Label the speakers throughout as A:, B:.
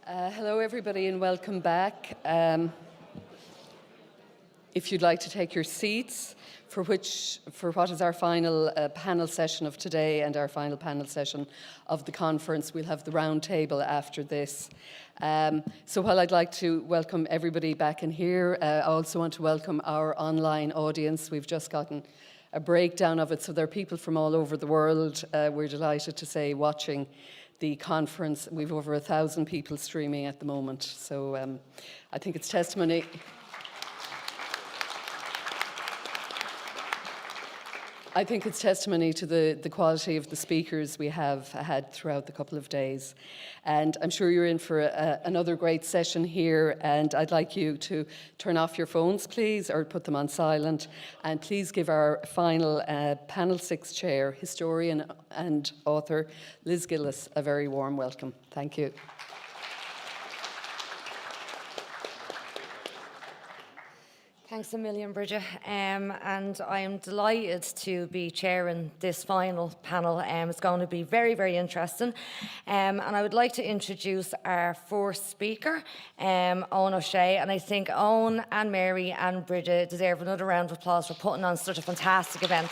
A: Hello everybody and welcome back. If you'd like to take your seats for what is our final panel session of today and our final panel session of the conference, we'll have the round table after this. So while I'd like to welcome everybody back in here, I also want to welcome our online audience. We've just gotten a breakdown of it, so there are people from all over the world, we're delighted to say, watching the conference. We've over 1,000 people streaming at the moment, so I think it's testimony. I think it's testimony to the quality of the speakers we have had throughout the couple of days. And I'm sure you're in for another great session here, and I'd like you to turn off your phones, please, or put them on silent. And please give our final Panel 6 chair, historian and author, Liz Gillis, a very warm welcome. Thank you.
B: Thanks a million, Bridget, and I am delighted to be chairing this final panel. It's going to be very, very interesting, and I would like to introduce our first speaker, Owen O'Shea, and I think Owen and Mary and Bridget deserve another round of applause for putting on such a fantastic event.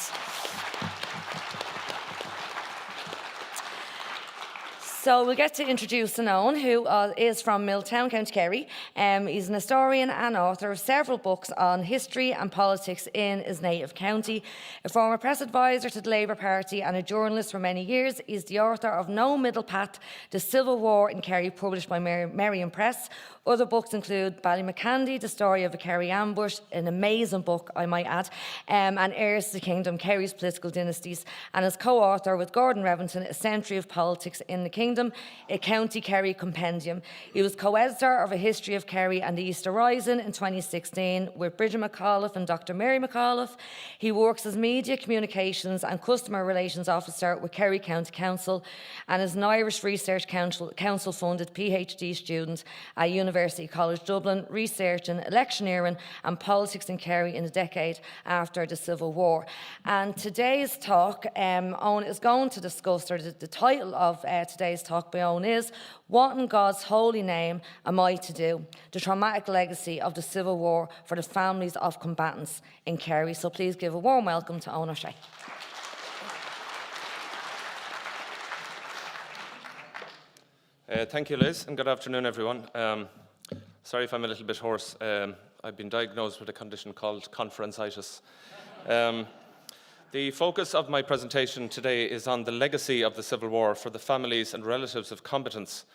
B: So we'll get to introduce Owen, who is from Milltown, County Kerry. He's an historian and author of several books on history and politics in his native county. A former press advisor to the Labour Party and a journalist for many years, he's the author of No Middle Path, The Civil War in Kerry, published by Merriam Press. Other books include Ballymacandie, The Story of a Kerry Ambush, an amazing book, I might add, and Heirs to the Kingdom, Kerry's Political Dynasties, and is co-author with Gordon Revington, A Century of Politics in the Kingdom, a County Kerry compendium. He was co-editor of A History of Kerry and the Easter Rising in 2016 with Bridget McAuliffe and Dr. Mary McAuliffe. He works as Media Communications and Customer Relations Officer with Kerry County Council and is an Irish Research Council-funded PhD student at University College Dublin, researching electioneering and politics in Kerry in the decade after the Civil War. And today's talk, Owen is going to discuss, or the title of today's talk by Owen is, What in God's Holy Name Am I to Do? The Traumatic Legacy of the Civil War for the Families of Combatants in Kerry. So please give a warm welcome to Owen O'Shea.
C: Thank you, Liz, and good afternoon, everyone. Sorry if I'm a little bit hoarse. I've been diagnosed with a condition called conferenceitis. The focus of my presentation today is on the legacy of the Civil War for the families and relatives of combatants,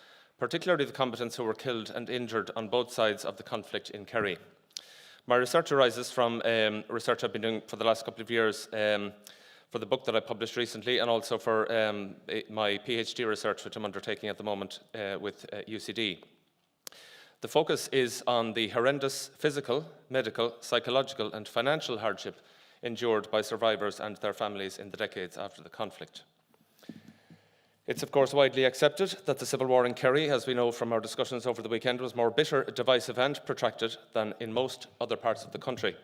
C: particularly the combatants who were killed and injured on both sides of the conflict in Kerry. My research arises from research I've been doing for the last couple of years for the book that I published recently, and also for my PhD research, which I'm undertaking at the moment with UCD. The focus is on the horrendous physical, medical, psychological and financial hardship endured by survivors and their families in the decades after the conflict. It's of course widely accepted that the Civil War in Kerry, as we know from our discussions over the weekend, was more bitter, divisive and protracted than in most other parts of the country.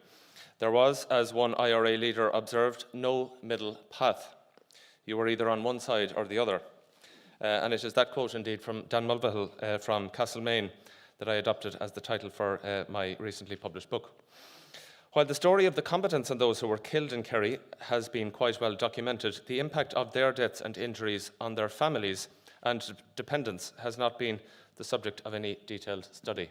C: There was, as one IRA leader observed, no middle path. You were either on one side or the other. And it is that quote indeed from Dan Mulvihill from Castlemaine that I adopted as the title for my recently published book. While the story of the combatants and those who were killed in Kerry has been quite well documented, the impact of their deaths and injuries on their families and dependents has not been the subject of any detailed study.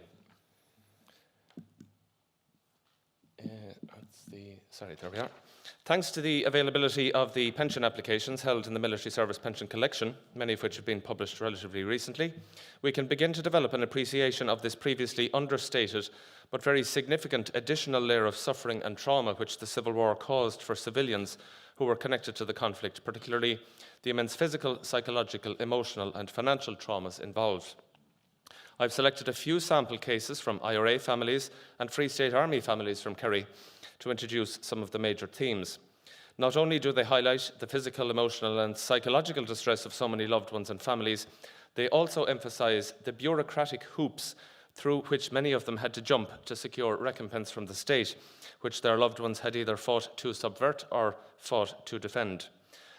C: There we are. Thanks to the availability of the pension applications held in the Military Service Pension Collection, many of which have been published relatively recently, we can begin to develop an appreciation of this previously understated but very significant additional layer of suffering and trauma which the Civil War caused for civilians who were connected to the conflict, particularly the immense physical, psychological, emotional and financial traumas involved. I've selected a few sample cases from IRA families and Free State Army families from Kerry to introduce some of the major themes. Not only do they highlight the physical, emotional and psychological distress of so many loved ones and families, they also emphasise the bureaucratic hoops through which many of them had to jump to secure recompense from the state, which their loved ones had either fought to subvert or fought to defend.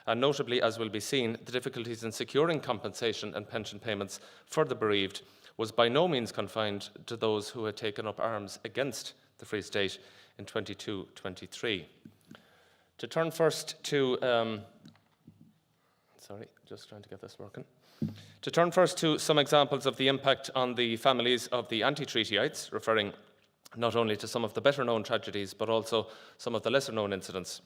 C: And notably, as will be seen, the difficulties in securing compensation and pension payments for the bereaved was by no means confined to those who had taken up arms against the Free State in 22-23. To turn first to, To turn first to some examples of the impact on the families of the anti-treatyites, referring not only to some of the better-known tragedies, but also some of the lesser-known incidents.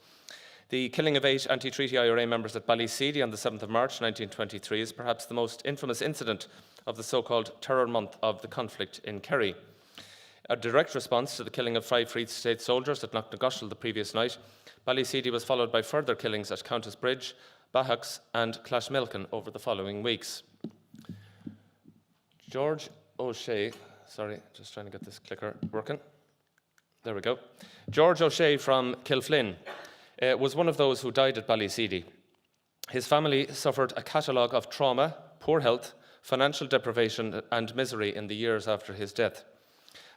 C: The killing of 8 anti-treaty IRA members at Ballyseedy on the 7th of March 1923 is perhaps the most infamous incident of the so-called terror month of the conflict in Kerry. A direct response to the killing of 5 Free State soldiers at Knocknagoshel the previous night, Ballyseedy was followed by further killings at Countess Bridge, Bahacks and Clashmilkin over the following weeks. George O'Shea, sorry, just trying to get this clicker working. There we go. George O'Shea from Kilflynn was one of those who died at Ballyseedy. His family suffered a catalogue of trauma, poor health, financial deprivation and misery in the years after his death.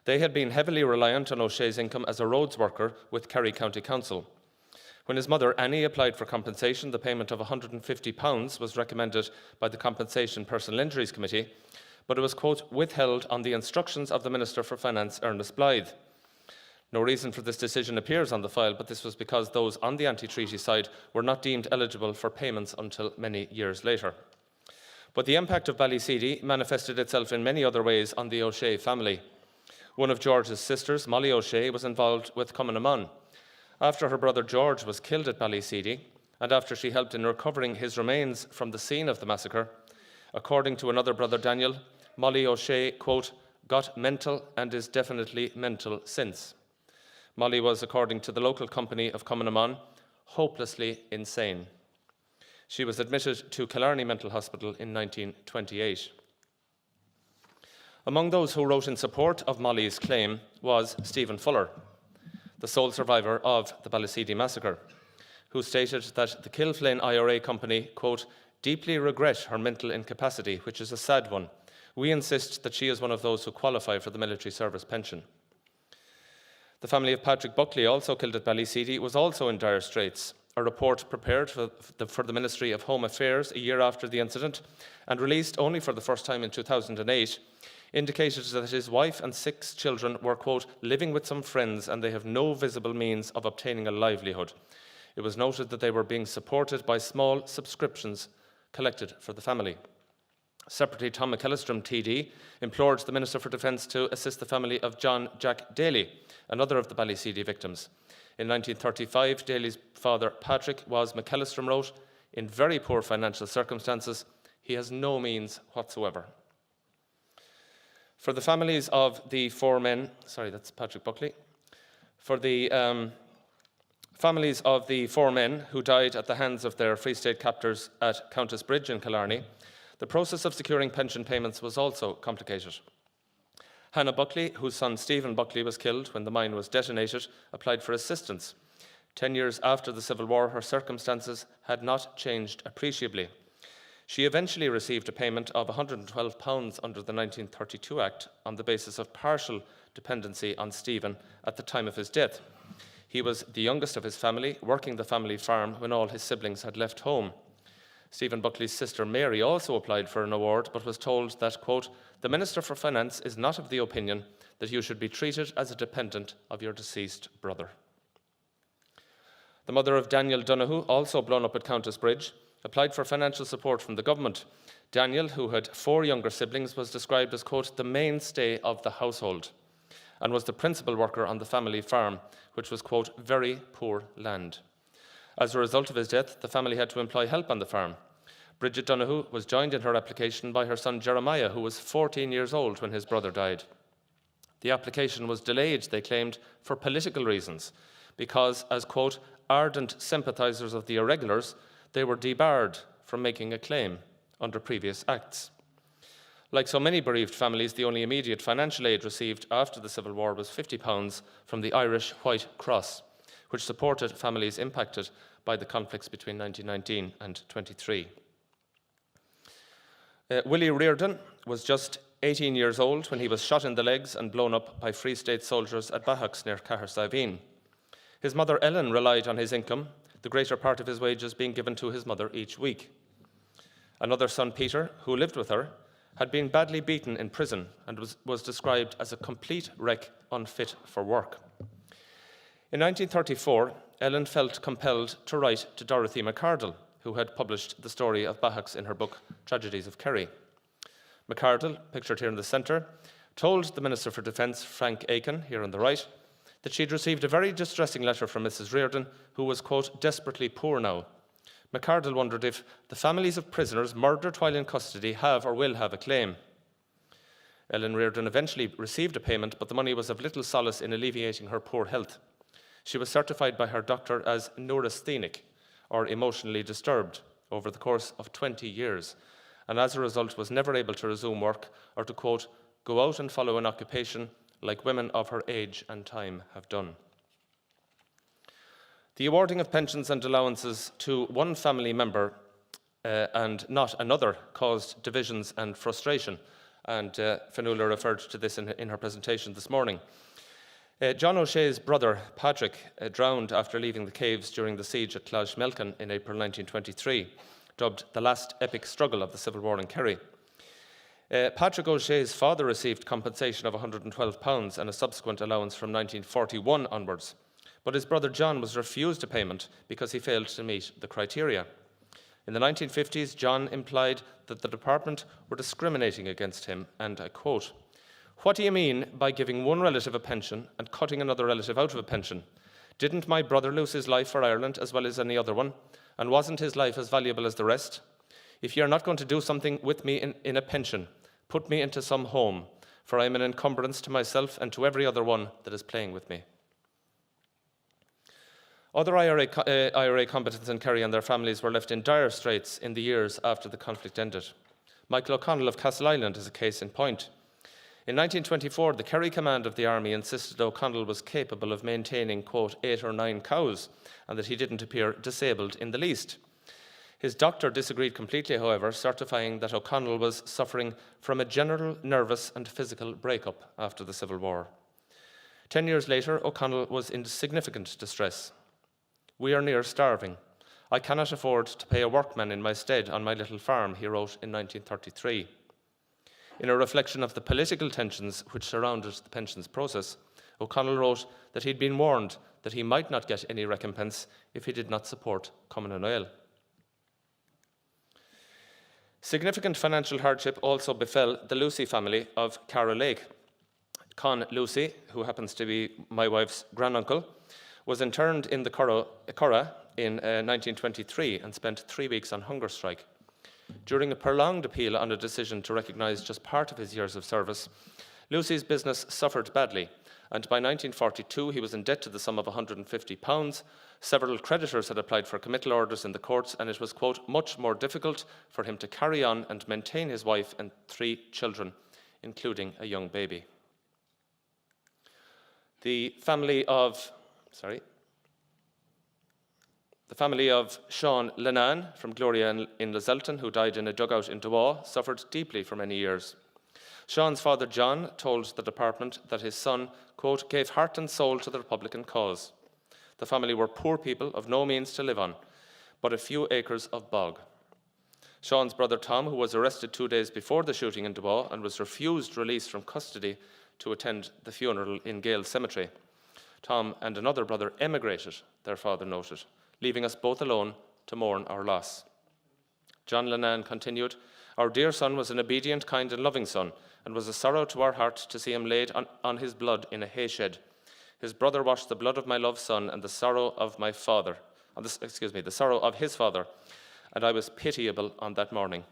C: They had been heavily reliant on O'Shea's income as a roads worker with Kerry County Council. When his mother, Annie, applied for compensation, the payment of £150 was recommended by the Compensation Personal Injuries Committee, but it was, quote, withheld on the instructions of the Minister for Finance, Ernest Blythe. No reason for this decision appears on the file, but this was because those on the anti-treaty side were not deemed eligible for payments until many years later. But the impact of Ballyseedy manifested itself in many other ways on the O'Shea family. One of George's sisters, Molly O'Shea, was involved with Cumann. After her brother George was killed at Ballyseedy, and after she helped in recovering his remains from the scene of the massacre, according to another brother Daniel, Molly O'Shea, quote, got mental and is definitely mental since. Molly was, according to the local company of Cumann, hopelessly insane. She was admitted to Killarney Mental Hospital in 1928. Among those who wrote in support of Molly's claim was Stephen Fuller, the sole survivor of the Ballyseedy massacre, who stated that the Kilflynn IRA company, quote, deeply regret her mental incapacity, which is a sad one. We insist that she is one of those who qualify for the military service pension. The family of Patrick Buckley, also killed at Ballyseedy, was also in dire straits. A report prepared for the Ministry of Home Affairs a year after the incident and released only for the first time in 2008 indicated that his wife and 6 children were, quote, living with some friends and they have no visible means of obtaining a livelihood. It was noted that they were being supported by small subscriptions collected for the family. Separately, Tom McAllistrom, TD, implored the Minister for Defence to assist the family of John Jack Daly, another of the Ballyseedy victims. In 1935, Daly's father, Patrick, was, McAllistrom wrote, in very poor financial circumstances. He has no means whatsoever. For the families of the 4 men, sorry, that's Patrick Buckley. For the families of the 4 men who died at the hands of their Free State captors at Countess Bridge in Killarney, the process of securing pension payments was also complicated. Hannah Buckley, whose son Stephen Buckley was killed when the mine was detonated, applied for assistance. 10 years after the Civil War, her circumstances had not changed appreciably. She eventually received a payment of £112 under the 1932 Act on the basis of partial dependency on Stephen at the time of his death. He was the youngest of his family, working the family farm when all his siblings had left home. Stephen Buckley's sister Mary also applied for an award, but was told that, quote, the Minister for Finance is not of the opinion that you should be treated as a dependent of your deceased brother. The mother of Daniel Donoghue, also blown up at Countess Bridge, applied for financial support from the government. Daniel, who had 4 younger siblings, was described as, quote, the mainstay of the household and was the principal worker on the family farm, which was, quote, very poor land. As a result of his death, the family had to employ help on the farm. Bridget Donoghue was joined in her application by her son Jeremiah, who was 14 years old when his brother died. The application was delayed, they claimed, for political reasons, because, as, quote, ardent sympathisers of the irregulars, they were debarred from making a claim under previous acts. Like so many bereaved families, the only immediate financial aid received after the Civil War was £50 from the Irish White Cross, which supported families impacted by the conflicts between 1919 and 23. Willie Reardon was just 18 years old when he was shot in the legs and blown up by Free State soldiers at Bahacks near Cahersiveen. His mother Ellen relied on his income, the greater part of his wages being given to his mother each week. Another son, Peter, who lived with her, had been badly beaten in prison and was described as a complete wreck unfit for work. In 1934, Ellen felt compelled to write to Dorothy McArdle, who had published the story of Bahacks in her book Tragedies of Kerry. McArdle, pictured here in the centre, told the Minister for Defence, Frank Aiken, here on the right, that she'd received a very distressing letter from Mrs. Reardon, who was, quote, desperately poor now. McArdle wondered if the families of prisoners murdered while in custody have or will have a claim. Ellen Reardon eventually received a payment, but the money was of little solace in alleviating her poor health. She was certified by her doctor as neurasthenic, or emotionally disturbed, over the course of 20 years, and as a result was never able to resume work or to, quote, go out and follow an occupation like women of her age and time have done. The awarding of pensions and allowances to one family member and not another caused divisions and frustration, and Fionnuala referred to this in her presentation this morning. John O'Shea's brother, Patrick, drowned after leaving the caves during the siege at Clashmelkin in April 1923, dubbed the last epic struggle of the Civil War in Kerry. Patrick O'Shea's father received compensation of £112 and a subsequent allowance from 1941 onwards, but his brother John was refused a payment because he failed to meet the criteria. In the 1950s, John implied that the department were discriminating against him, and I quote, what do you mean by giving one relative a pension and cutting another relative out of a pension? Didn't my brother lose his life for Ireland as well as any other one? And wasn't his life as valuable as the rest? If you are not going to do something with me in a pension, put me into some home, for I am an encumbrance to myself and to every other one that is playing with me. Other IRA combatants in Kerry and their families were left in dire straits in the years after the conflict ended. Michael O'Connell of Castleisland is a case in point. In 1924, the Kerry command of the army insisted O'Connell was capable of maintaining, quote, 8 or 9 cows, and that he didn't appear disabled in the least. His doctor disagreed completely, however, certifying that O'Connell was suffering from a general nervous and physical breakup after the Civil War. 10 years later, O'Connell was in significant distress. We are near starving. I cannot afford to pay a workman in my stead on my little farm, he wrote in 1933. In a reflection of the political tensions which surrounded the pensions process, O'Connell wrote that he'd been warned that he might not get any recompense if he did not support Cumann na nGaedheal. Significant financial hardship also befell the Lucy family of Cara Lake. Con Lucy, who happens to be my wife's granduncle, was interned in the Corry in 1923 and spent 3 weeks on hunger strike. During a prolonged appeal on a decision to recognise just part of his years of service, Lucy's business suffered badly, and by 1942 he was in debt to the sum of £150. Several creditors had applied for committal orders in the courts, and it was, quote, much more difficult for him to carry on and maintain his wife and 3 children, including a young baby. The family of Sean Lennon from Gloria in Lezelton, who died in a dugout in Duaw, suffered deeply for many years. Sean's father John told the department that his son, quote, gave heart and soul to the Republican cause. The family were poor people of no means to live on, but a few acres of bog. Sean's brother Tom, who was arrested 2 days before the shooting in Duaw and was refused release from custody to attend the funeral in Gale Cemetery. Tom and another brother emigrated, their father noted, leaving us both alone to mourn our loss. John Lennon continued, our dear son was an obedient, kind and loving son, and was a sorrow to our heart to see him laid on his blood in a hay shed. His brother washed the blood of my loved son and the sorrow of my father, the sorrow of his father, and I was pitiable on that morning.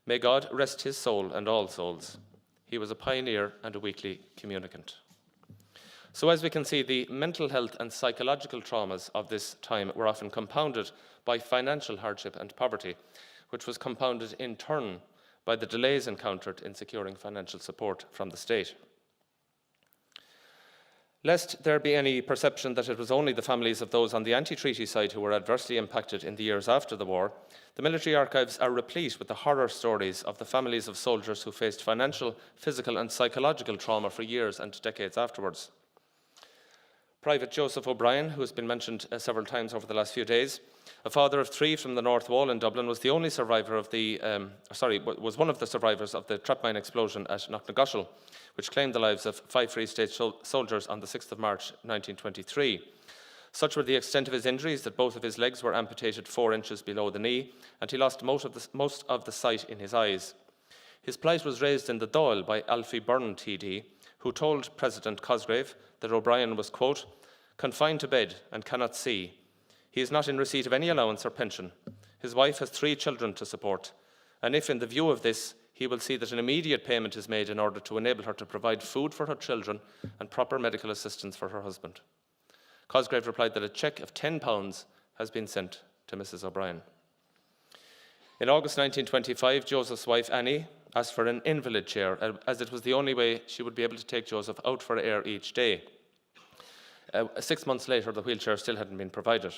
C: May God rest his soul and all souls. He was a pioneer and a weekly communicant. So as we can see, the mental health and psychological traumas of this time were often compounded by financial hardship and poverty, which was compounded in turn by the delays encountered in securing financial support from the state. Lest there be any perception that it was only the families of those on the anti-treaty side who were adversely impacted in the years after the war, the military archives are replete with the horror stories of the families of soldiers who faced financial, physical and psychological trauma for years and decades afterwards. Private Joseph O'Brien, who has been mentioned several times over the last few days, a father of 3 from the North Wall in Dublin, was the only survivor of was one of the survivors of the trap mine explosion at Knocknagoshel, which claimed the lives of 5 Free State soldiers on the 6th of March 1923. Such were the extent of his injuries that both of his legs were amputated 4 inches below the knee, and he lost most of the sight in his eyes. His plight was raised in the Dáil by Alfie Byrne TD, who told President Cosgrave that O'Brien was, quote, confined to bed and cannot see. He is not in receipt of any allowance or pension. His wife has 3 children to support, and if in the view of this, he will see that an immediate payment is made in order to enable her to provide food for her children and proper medical assistance for her husband. Cosgrave replied that a cheque of £10 has been sent to Mrs. O'Brien. In August 1925, Joseph's wife Annie asked for an invalid chair, as it was the only way she would be able to take Joseph out for air each day. 6 months later, the wheelchair still hadn't been provided.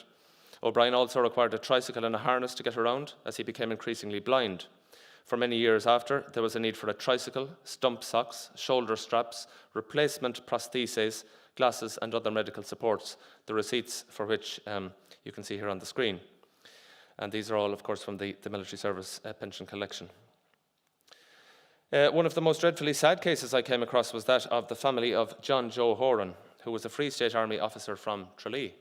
C: O'Brien also required a tricycle and a harness to get around, as he became increasingly blind. For many years after, there was a need for a tricycle, stump socks, shoulder straps, replacement prostheses, glasses and other medical supports, the receipts for which you can see here on the screen. And these are all, of course, from the military service pension collection. One of the most dreadfully sad cases I came across was that of the family of John Joe Horan, who was a Free State Army officer from Tralee.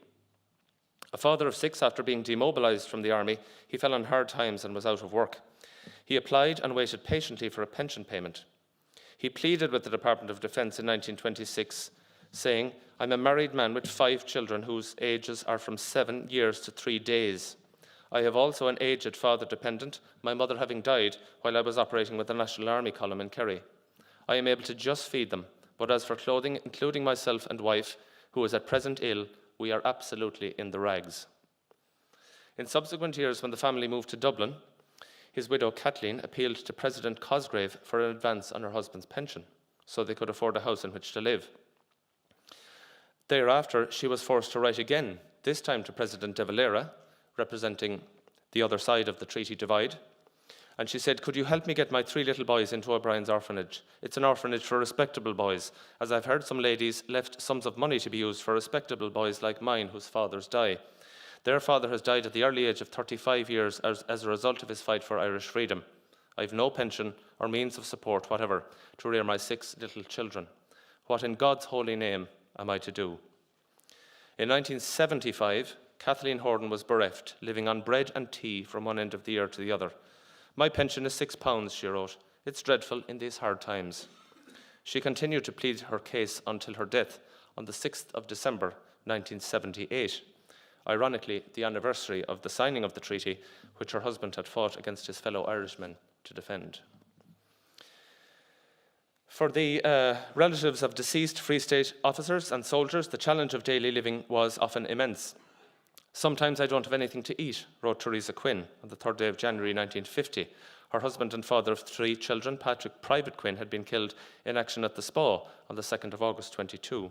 C: A father of 6, after being demobilised from the army, he fell on hard times and was out of work. He applied and waited patiently for a pension payment. He pleaded with the Department of Defence in 1926, saying, I'm a married man with 5 children whose ages are from 7 years to 3 days. I have also an aged father dependent, my mother having died while I was operating with the National Army column in Kerry. I am able to just feed them, but as for clothing, including myself and wife, who is at present ill, we are absolutely in the rags. In subsequent years, when the family moved to Dublin, his widow Kathleen appealed to President Cosgrave for an advance on her husband's pension, so they could afford a house in which to live. Thereafter, she was forced to write again, this time to President De Valera, representing the other side of the treaty divide. And she said, could you help me get my 3 little boys into O'Brien's orphanage? It's an orphanage for respectable boys, as I've heard some ladies left sums of money to be used for respectable boys like mine whose fathers die. Their father has died at the early age of 35 years as a result of his fight for Irish freedom. I've no pension or means of support whatever to rear my 6 little children. What in God's holy name am I to do? In 1975, Kathleen Horton was bereft, living on bread and tea from one end of the year to the other. My pension is £6, she wrote. It's dreadful in these hard times. She continued to plead her case until her death on the 6th of December 1978, ironically the anniversary of the signing of the treaty, which her husband had fought against his fellow Irishmen to defend. For the relatives of deceased Free State officers and soldiers, the challenge of daily living was often immense. Sometimes I don't have anything to eat, wrote Teresa Quinn on the 3rd day of January 1950. Her husband and father of 3 children, Patrick Private Quinn, had been killed in action at the Spa on the 2nd of August 22.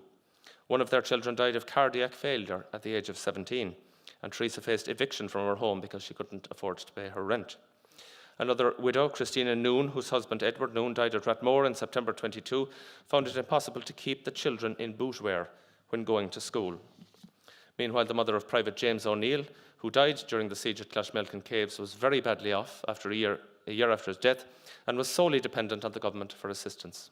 C: One of their children died of cardiac failure at the age of 17, and Teresa faced eviction from her home because she couldn't afford to pay her rent. Another widow, Christina Noon, whose husband Edward Noon died at Rathmore in September 22, found it impossible to keep the children in bootwear when going to school. Meanwhile, the mother of Private James O'Neill, who died during the siege at Clashmelkin Caves, was very badly off after a year after his death and was solely dependent on the government for assistance.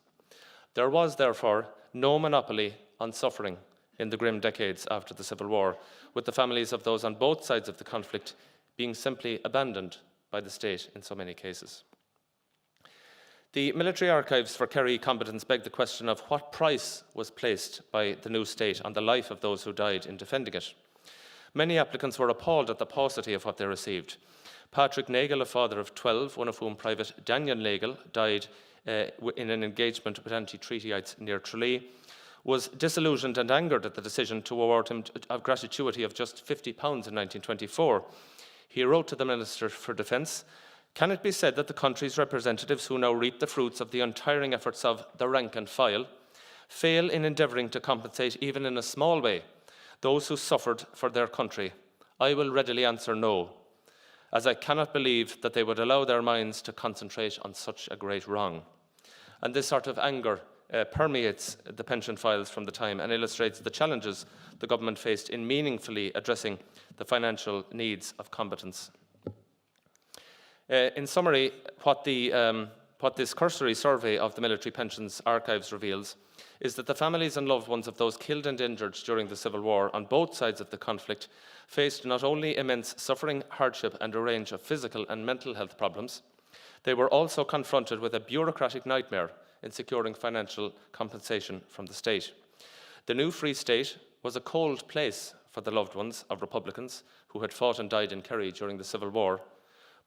C: There was, therefore, no monopoly on suffering in the grim decades after the Civil War, with the families of those on both sides of the conflict being simply abandoned by the state in so many cases. The military archives for Kerry combatants beg the question of what price was placed by the new state on the life of those who died in defending it. Many applicants were appalled at the paucity of what they received. Patrick Nagle, a father of 12, one of whom Private Daniel Nagle died in an engagement with anti-treatyites near Tralee, was disillusioned and angered at the decision to award him a gratuity of just £50 in 1924. He wrote to the Minister for Defence, "Can it be said that the country's representatives who now reap the fruits of the untiring efforts of the rank and file fail in endeavouring to compensate, even in a small way, those who suffered for their country? I will readily answer no, as I cannot believe that they would allow their minds to concentrate on such a great wrong." And this sort of anger permeates the pension files from the time and illustrates the challenges the government faced in meaningfully addressing the financial needs of combatants. In summary, what this cursory survey of the military pensions archives reveals is that the families and loved ones of those killed and injured during the Civil War on both sides of the conflict faced not only immense suffering, hardship and a range of physical and mental health problems, they were also confronted with a bureaucratic nightmare in securing financial compensation from the state. The new Free State was a cold place for the loved ones of Republicans who had fought and died in Kerry during the Civil War,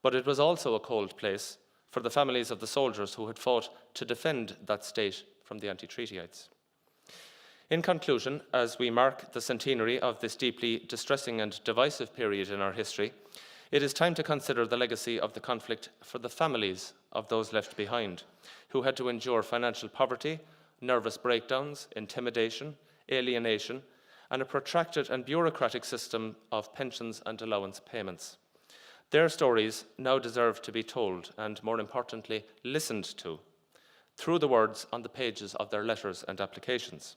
C: but it was also a cold place for the families of the soldiers who had fought to defend that state from the anti-treatyites. In conclusion, as we mark the centenary of this deeply distressing and divisive period in our history, it is time to consider the legacy of the conflict for the families of those left behind, who had to endure financial poverty, nervous breakdowns, intimidation, alienation, and a protracted and bureaucratic system of pensions and allowance payments. Their stories now deserve to be told and, more importantly, listened to through the words on the pages of their letters and applications.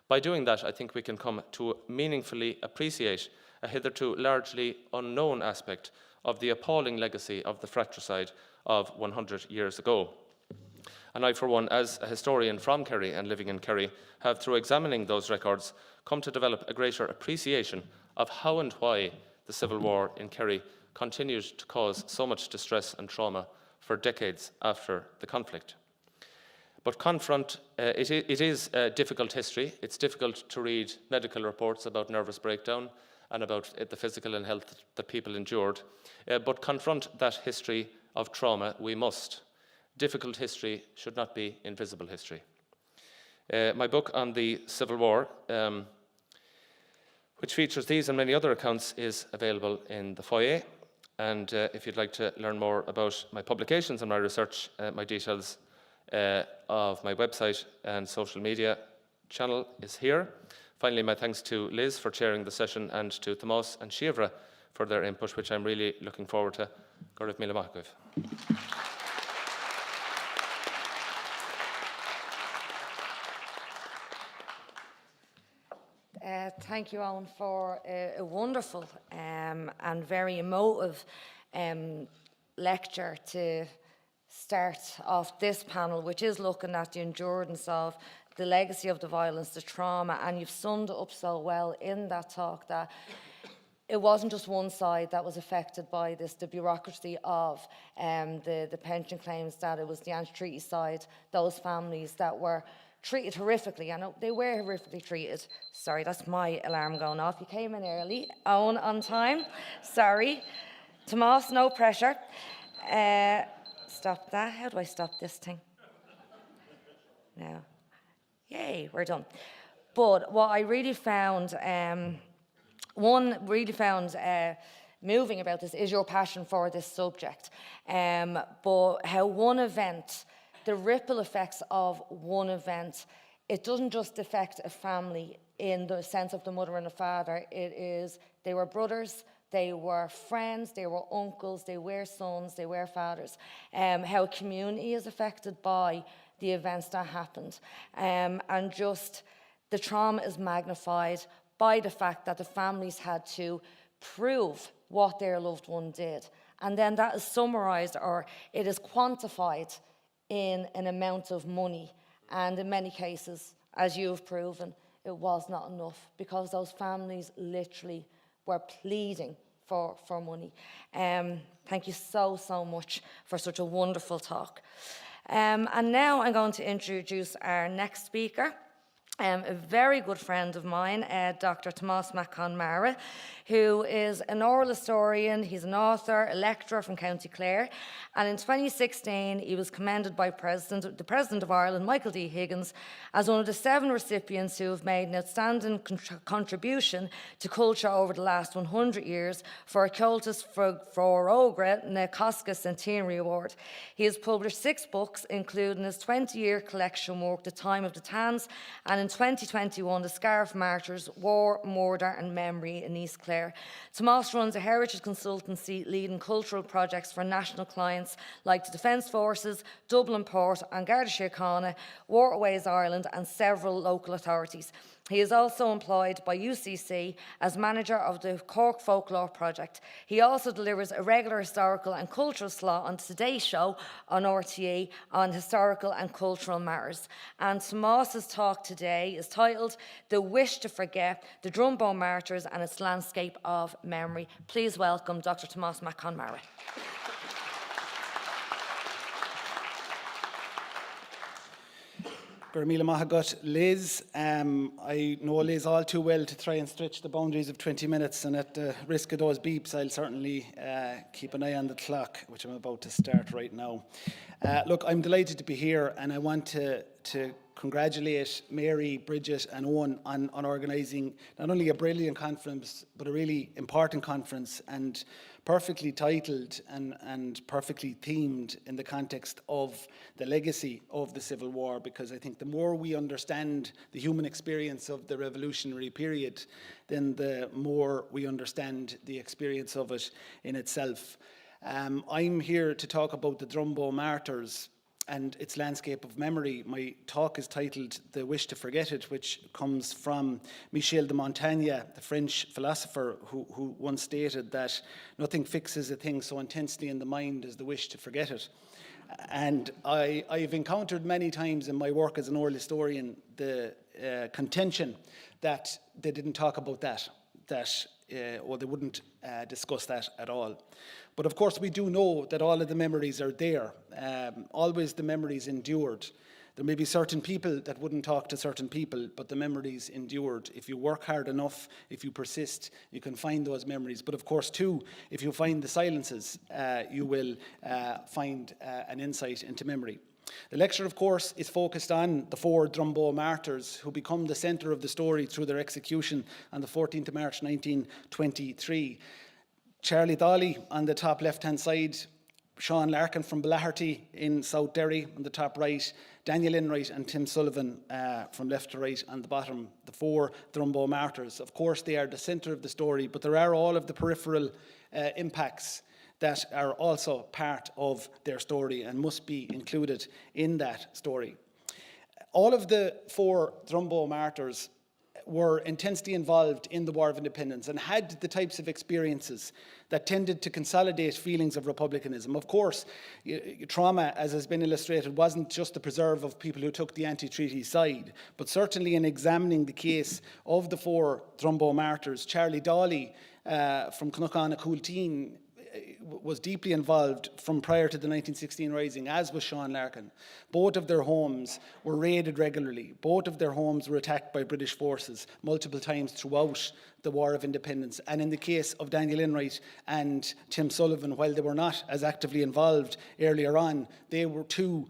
C: By doing that, I think we can come to meaningfully appreciate a hitherto largely unknown aspect of the appalling legacy of the fratricide of 100 years ago. And I, for one, as a historian from Kerry and living in Kerry, have, through examining those records, come to develop a greater appreciation of how and why the Civil War in Kerry continued to cause so much distress and trauma for decades after the conflict. But it is a difficult history. It's difficult to read medical reports about nervous breakdown and about the physical and health that people endured. But confront that history of trauma we must. Difficult history should not be invisible history. My book on the Civil War, which features these and many other accounts, is available in the foyer. And if you'd like to learn more about my publications and my research, my details of my website and social media channel is here. Finally, my thanks to Liz for chairing the session and to Tomás and Síobhra for their input, which I'm really looking forward to. Corry míle maith agaibh.
B: Thank you, Owen, for a wonderful and very emotive lecture to start off this panel, which is looking at the endurance of the legacy of the violence, the trauma, and you've summed it up so well in that talk that it wasn't just one side that was affected by this, the bureaucracy of the pension claims, that it was the anti-treaty side, those families that were treated horrifically. I know they were horrifically treated. Sorry, that's my alarm going off. You came in early. Owen on time. Sorry. Tomás, no pressure. Stop that. How do I stop this thing? Now. Yay, we're done. But what I really found, moving about this is your passion for this subject. But how one event, the ripple effects of one event, it doesn't just affect a family in the sense of the mother and the father. They were brothers, they were friends, they were uncles, they were sons, they were fathers. How a community is affected by the events that happened. And just the trauma is magnified by the fact that the families had to prove what their loved one did. And then that is summarised, or it is quantified in an amount of money. And in many cases, as you have proven, it was not enough because those families literally were pleading for money. Thank you so, so much for such a wonderful talk. And now I'm going to introduce our next speaker. A very good friend of mine, Dr. Tomás Mac Conmara, who is an oral historian, he's an author, a lecturer from County Clare, and in 2016 he was commended by the President of Ireland, Michael D. Higgins, as one of the 7 recipients who have made an outstanding contribution to culture over the last 100 years for a Cultus for Ogra na Cosca Centenary Award. He has published 6 books, including his 20-year collection work, The Time of the Tans, and in 2021 the Scarf Martyrs, War, Murder and Memory in East Clare. Tomás runs a heritage consultancy leading cultural projects for national clients like the Defence Forces, Dublin Port and Garda Síochána, Waterways Ireland and several local authorities. He is also employed by UCC as manager of the Cork Folklore Project. He also delivers a regular historical and cultural slot on Today's Show on RTE on historical and cultural matters. And Tomás's talk today is titled The Wish to Forget, the Drumbo Martyrs and its Landscape of Memory. Please welcome Dr. Tomás Mac Conmara.
D: Gormila Mahagut, Liz. I know Liz all too well to try and stretch the boundaries of 20 minutes, and at the risk of those beeps, I'll certainly keep an eye on the clock, which I'm about to start right now. Look, I'm delighted to be here, and I want to congratulate Mary, Bridget and Owen on organising not only a brilliant conference, but a really important conference, and perfectly titled and perfectly themed in the context of the legacy of the Civil War, because I think the more we understand the human experience of the revolutionary period, then the more we understand the experience of it in itself. I'm here to talk about the Drumbo Martyrs and its landscape of memory. My talk is titled The Wish to Forget It, which comes from Michel de Montaigne, the French philosopher, who once stated that nothing fixes a thing so intensely in the mind as the wish to forget it. And I've encountered many times in my work as an oral historian the contention that they didn't talk about that or they wouldn't discuss that at all. But of course we do know that all of the memories are there. Always the memories endured. There may be certain people that wouldn't talk to certain people, but the memories endured. If you work hard enough, if you persist, you can find those memories. But of course too, if you find the silences, you will find an insight into memory. The lecture, of course, is focused on the 4 Drumbo martyrs who become the centre of the story through their execution on the 14th of March 1923. Charlie Dawley on the top left-hand side, Sean Larkin from Blaherty in South Derry on the top right, Daniel Enright and Tim Sullivan from left to right on the bottom, the 4 Drumbo martyrs. Of course, they are the centre of the story, but there are all of the peripheral impacts that are also part of their story and must be included in that story. All of the 4 Drumbo martyrs were intensely involved in the War of Independence and had the types of experiences that tended to consolidate feelings of republicanism. Of course, trauma, as has been illustrated, wasn't just the preserve of people who took the anti-treaty side, but certainly in examining the case of the 4 Drumbo martyrs, Charlie Dawley from Cnuchan Coolteen was deeply involved from prior to the 1916 Rising, as was Sean Larkin. Both of their homes were raided regularly. Both of their homes were attacked by British forces multiple times throughout the War of Independence. And in the case of Daniel Enright and Tim Sullivan, while they were not as actively involved earlier on, they were too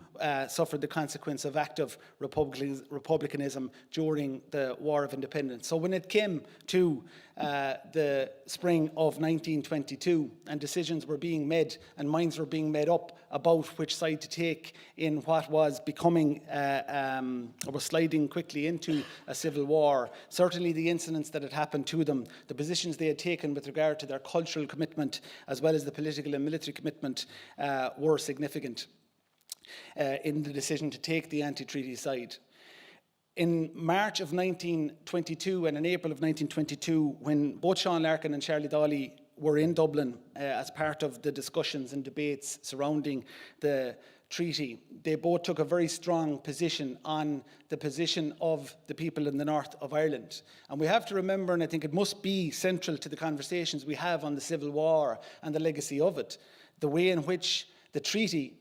D: suffered the consequence of active republicanism during the War of Independence. So when it came to the spring of 1922 and decisions were being made and minds were being made up about which side to take in what was becoming or was sliding quickly into a civil war, certainly the incidents that had happened to them, the positions they had taken with regard to their cultural commitment as well as the political and military commitment were significant in the decision to take the anti-treaty side. In March of 1922 and in April of 1922, when both Sean Larkin and Charlie Dawley were in Dublin as part of the discussions and debates surrounding the treaty, they both took a very strong position on the position of the people in the north of Ireland. And we have to remember, and I think it must be central to the conversations we have on the Civil War and the legacy of it, the way in which the treaty,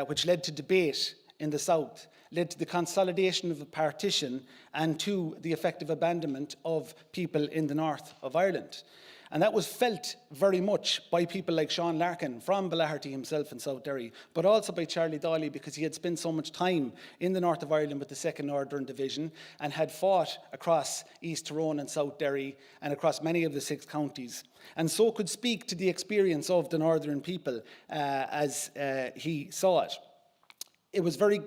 D: which led to debate in the south, led to the consolidation of the partition and to the effective abandonment of people in the north of Ireland. And that was felt very much by people like Sean Larkin from Blaherty himself in South Derry, but also by Charlie Dawley, because he had spent so much time in the north of Ireland with the 2nd Northern Division and had fought across East Tyrone and South Derry and across many of the 6 counties. And so could speak to the experience of the northern people as he saw it. it was very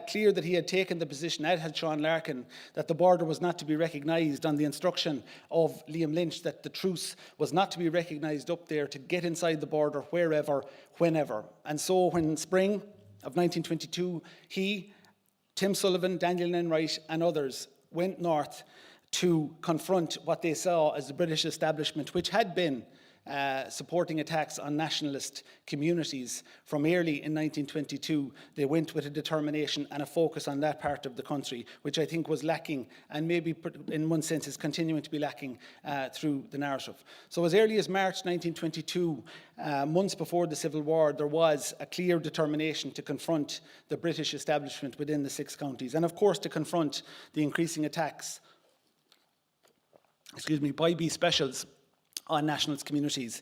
D: clear that he had taken the position, as had Sean Larkin, that the border was not to be recognised on the instruction of Liam Lynch, that the truce was not to be recognised up there to get inside the border wherever, whenever. And so when spring of 1922, he, Tim Sullivan, Daniel Enright and others went north to confront what they saw as the British establishment, which had been supporting attacks on nationalist communities from early in 1922. They went with a determination and a focus on that part of the country, which I think was lacking, and maybe in one sense is continuing to be lacking through the narrative. So as early as March 1922, months before the Civil War, there was a clear determination to confront the British establishment within the 6 counties, and of course to confront the increasing attacks by B specials on nationalist communities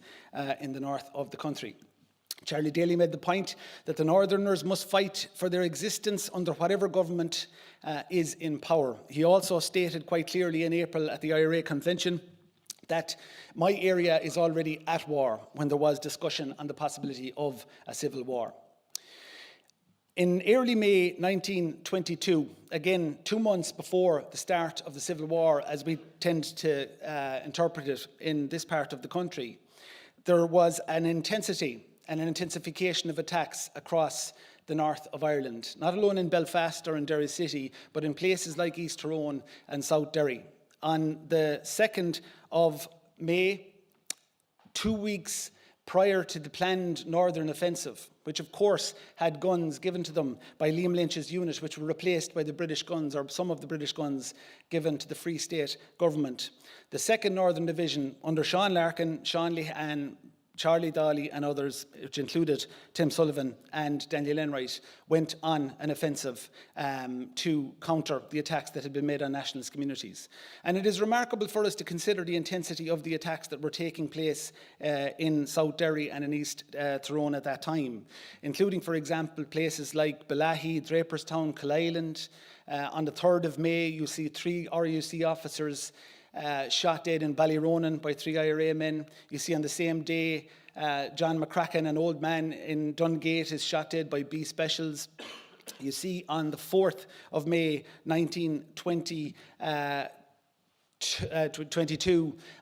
D: in the north of the country. Charlie Daly made the point that the Northerners must fight for their existence under whatever government is in power. He also stated quite clearly in April at the IRA convention that my area is already at war, when there was discussion on the possibility of a civil war. In early May 1922, again 2 months before the start of the Civil War, as we tend to interpret it in this part of the country, there was an intensity and an intensification of attacks across the north of Ireland, not alone in Belfast or in Derry City, but in places like East Tyrone and South Derry. On the 2nd of May, 2 weeks prior to the planned Northern Offensive, which of course had guns given to them by Liam Lynch's unit, which were replaced by the British guns, or some of the British guns given to the Free State government. The 2nd Northern Division under Sean Larkin, Sean Lehan, Charlie Daly and others, which included Tim Sullivan and Daniel Enright, went on an offensive to counter the attacks that had been made on nationalist communities. And it is remarkable for us to consider the intensity of the attacks that were taking place in South Derry and in East Tyrone at that time, including, for example, places like Balahi, Draperstown, Killisland. On the 3rd of May, you see 3 RUC officers shot dead in Ballyronan by 3 IRA men. You see on the same day, John McCracken, an old man in Dungate, is shot dead by B specials. You see on the 4th of May 1922,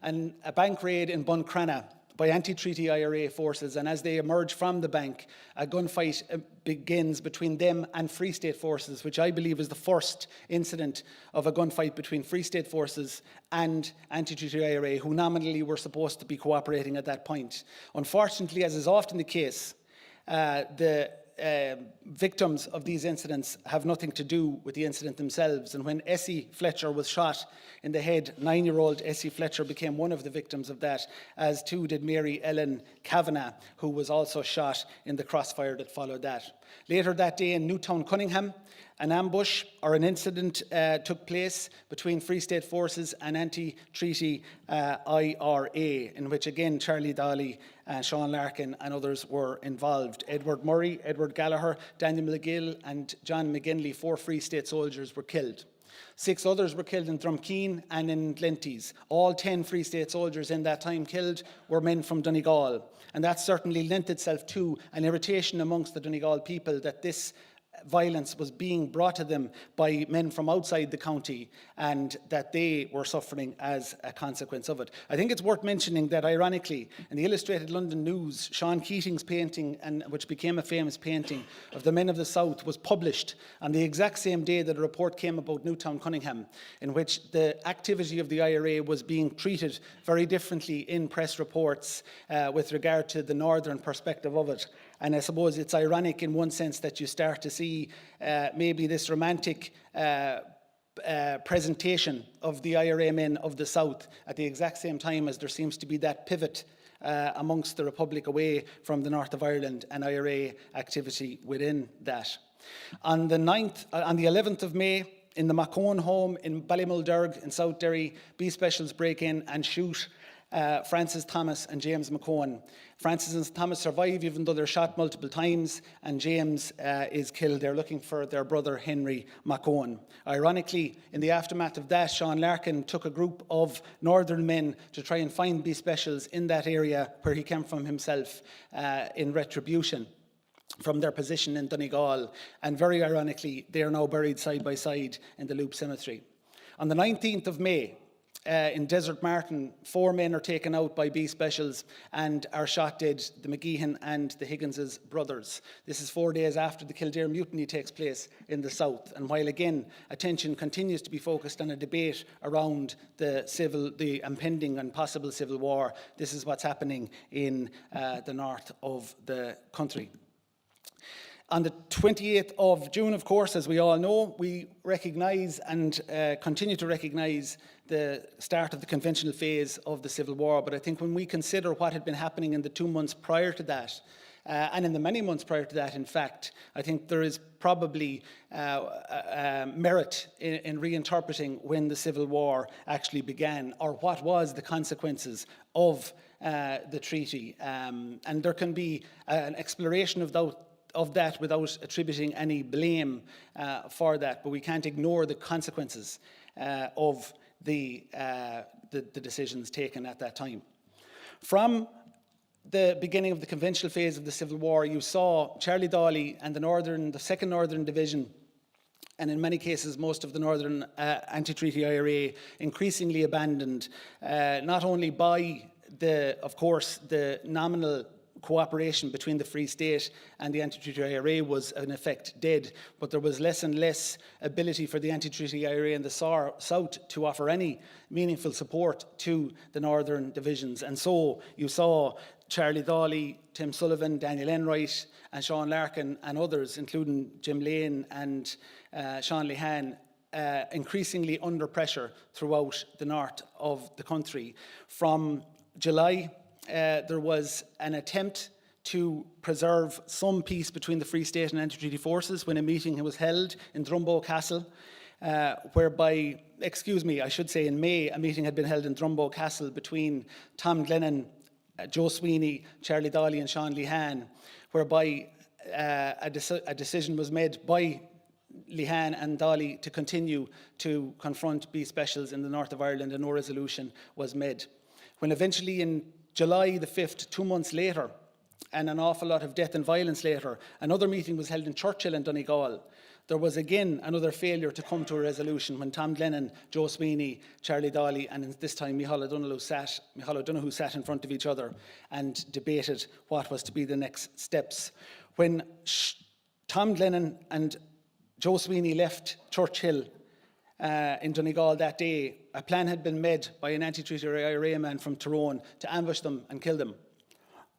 D: a bank raid in Buncrana by anti-treaty IRA forces, and as they emerge from the bank, a gunfight begins between them and Free State forces, which I believe is the first incident of a gunfight between Free State forces and anti-treaty IRA, who nominally were supposed to be cooperating at that point. Unfortunately, as is often the case, the victims of these incidents have nothing to do with the incident themselves. And when Essie Fletcher was shot in the head, 9-year-old Essie Fletcher became one of the victims of that, as too did Mary Ellen Kavanagh, who was also shot in the crossfire that followed that. Later that day in Newtown, Cunningham, an ambush or an incident took place between Free State forces and anti-treaty IRA, in which again Charlie Daly, Sean Larkin and others were involved. Edward Murray, Edward Gallagher, Daniel McGill and John McGinley, 4 Free State soldiers, were killed. 6 others were killed in Drumkeen and in Glenties. All 10 Free State soldiers in that time killed were men from Donegal. And that certainly lent itself to an irritation amongst the Donegal people that this violence was being brought to them by men from outside the county, and that they were suffering as a consequence of it. I think it's worth mentioning that, ironically, in the Illustrated London News, Sean Keating's painting, which became a famous painting of the Men of the South, was published on the exact same day that a report came about Newtown Cunningham, in which the activity of the IRA was being treated very differently in press reports with regard to the northern perspective of it. And I suppose it's ironic in one sense that you start to see maybe this romantic presentation of the IRA men of the South at the exact same time as there seems to be that pivot amongst the Republic away from the north of Ireland and IRA activity within that. On the 11th of May, in the Macone home in Ballymulderg in South Derry, B Specials break in and shoot Francis Thomas and James McCone. Francis and Thomas survive even though they're shot multiple times, and James is killed. They're looking for their brother Henry McCone. Ironically, in the aftermath of that, Sean Larkin took a group of northern men to try and find B Specials in that area where he came from himself in retribution. from their position in Donegal, and very ironically, they are now buried side by side in the Loop Cemetery. On the 19th of May, in Desert Martin, 4 men are taken out by B Specials and are shot dead, the McGeehan and the Higginses brothers. This is 4 days after the Kildare Mutiny takes place in the south. And while again, attention continues to be focused on a debate around the impending and possible civil war, this is what's happening in the north of the country. On the 28th of June, of course, as we all know, we recognise and continue to recognise the start of the conventional phase of the Civil War. But I think when we consider what had been happening in the 2 months prior to that, and in the many months prior to that, in fact, I think there is probably merit in reinterpreting when the Civil War actually began, or what was the consequences of the treaty. And there can be an exploration of that without attributing any blame for that, but we can't ignore the consequences of the decisions taken at that time. From the beginning of the conventional phase of the Civil War, you saw Charlie Dawley and the 2nd Northern Division, and in many cases most of the Northern anti-treaty IRA, increasingly abandoned, not only by of course, the nominal cooperation between the Free State and the anti-treaty IRA was in effect dead, but there was less and less ability for the anti-treaty IRA in the south to offer any meaningful support to the northern divisions. And so you saw Charlie Dawley, Tim Sullivan, Daniel Enright and Sean Larkin and others, including Jim Lane and Sean Lehan, increasingly under pressure throughout the north of the country. From July, there was an attempt to preserve some peace between the Free State and anti-treaty forces when a meeting was held in Drumbo Castle, whereby, in May, a meeting had been held in Drumbo Castle between Tom Glennon, Joe Sweeney, Charlie Dawley and Sean Lehan, whereby a decision was made by Lehan and Dawley to continue to confront B Specials in the north of Ireland, and no resolution was made. When eventually in July the 5th, 2 months later, and an awful lot of death and violence later, another meeting was held in Churchill in Donegal. There was again another failure to come to a resolution when Tom Glennon, Joe Sweeney, Charlie Dawley, and this time Micheál O'Donoghue sat in front of each other and debated what was to be the next steps. When Tom Glennon and Joe Sweeney left Churchill in Donegal that day, a plan had been made by an anti-treaty IRA man from Tyrone to ambush them and kill them.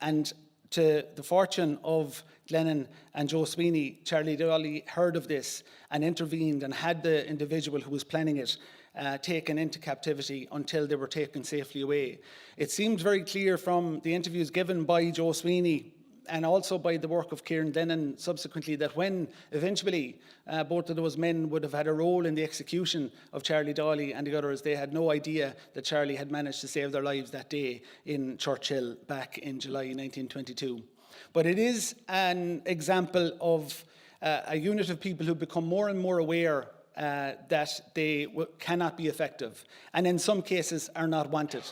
D: And to the fortune of Glennon and Joe Sweeney, Charlie Dawley heard of this and intervened and had the individual who was planning it taken into captivity until they were taken safely away. It seemed very clear from the interviews given by Joe Sweeney and also by the work of Kieran Glennon subsequently, that when eventually both of those men would have had a role in the execution of Charlie Dawley and the others, they had no idea that Charlie had managed to save their lives that day in Churchill back in July 1922. But it is an example of a unit of people who become more and more aware that they cannot be effective, and in some cases are not wanted.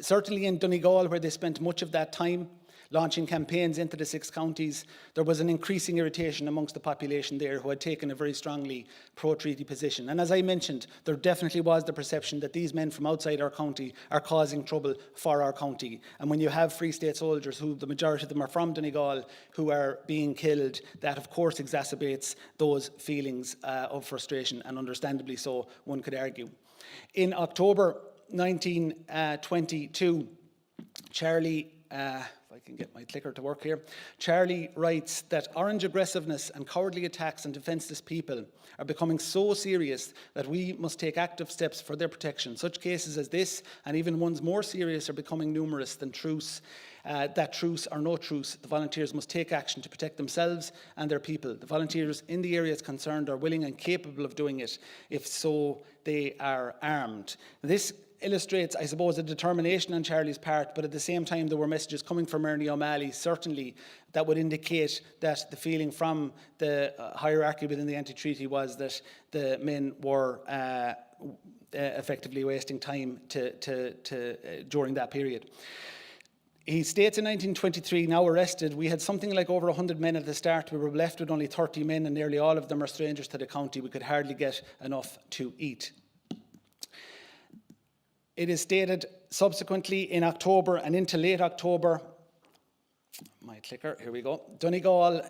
D: Certainly in Donegal, where they spent much of that time launching campaigns into the 6 counties, there was an increasing irritation amongst the population there who had taken a very strongly pro-treaty position. And as I mentioned, there definitely was the perception that these men from outside our county are causing trouble for our county. And when you have Free State soldiers, who the majority of them are from Donegal, who are being killed, that of course exacerbates those feelings of frustration, and understandably so, one could argue. In October 1922, Charlie, if I can get my clicker to work here, Charlie writes that orange aggressiveness and cowardly attacks on defenceless people are becoming so serious that we must take active steps for their protection. Such cases as this, and even ones more serious, are becoming numerous than truce. That truce or no truce, the volunteers must take action to protect themselves and their people. The volunteers in the areas concerned are willing and capable of doing it. If so, they are armed. This illustrates, I suppose, a determination on Charlie's part, but at the same time there were messages coming from Ernie O'Malley, certainly, that would indicate that the feeling from the hierarchy within the anti-treaty was that the men were effectively wasting time during that period. He states in 1923, now arrested, we had something like over 100 men at the start. We were left with only 30 men, and nearly all of them are strangers to the county. We could hardly get enough to eat. It is stated subsequently in October and into late October, my clicker, here we go, Donegal,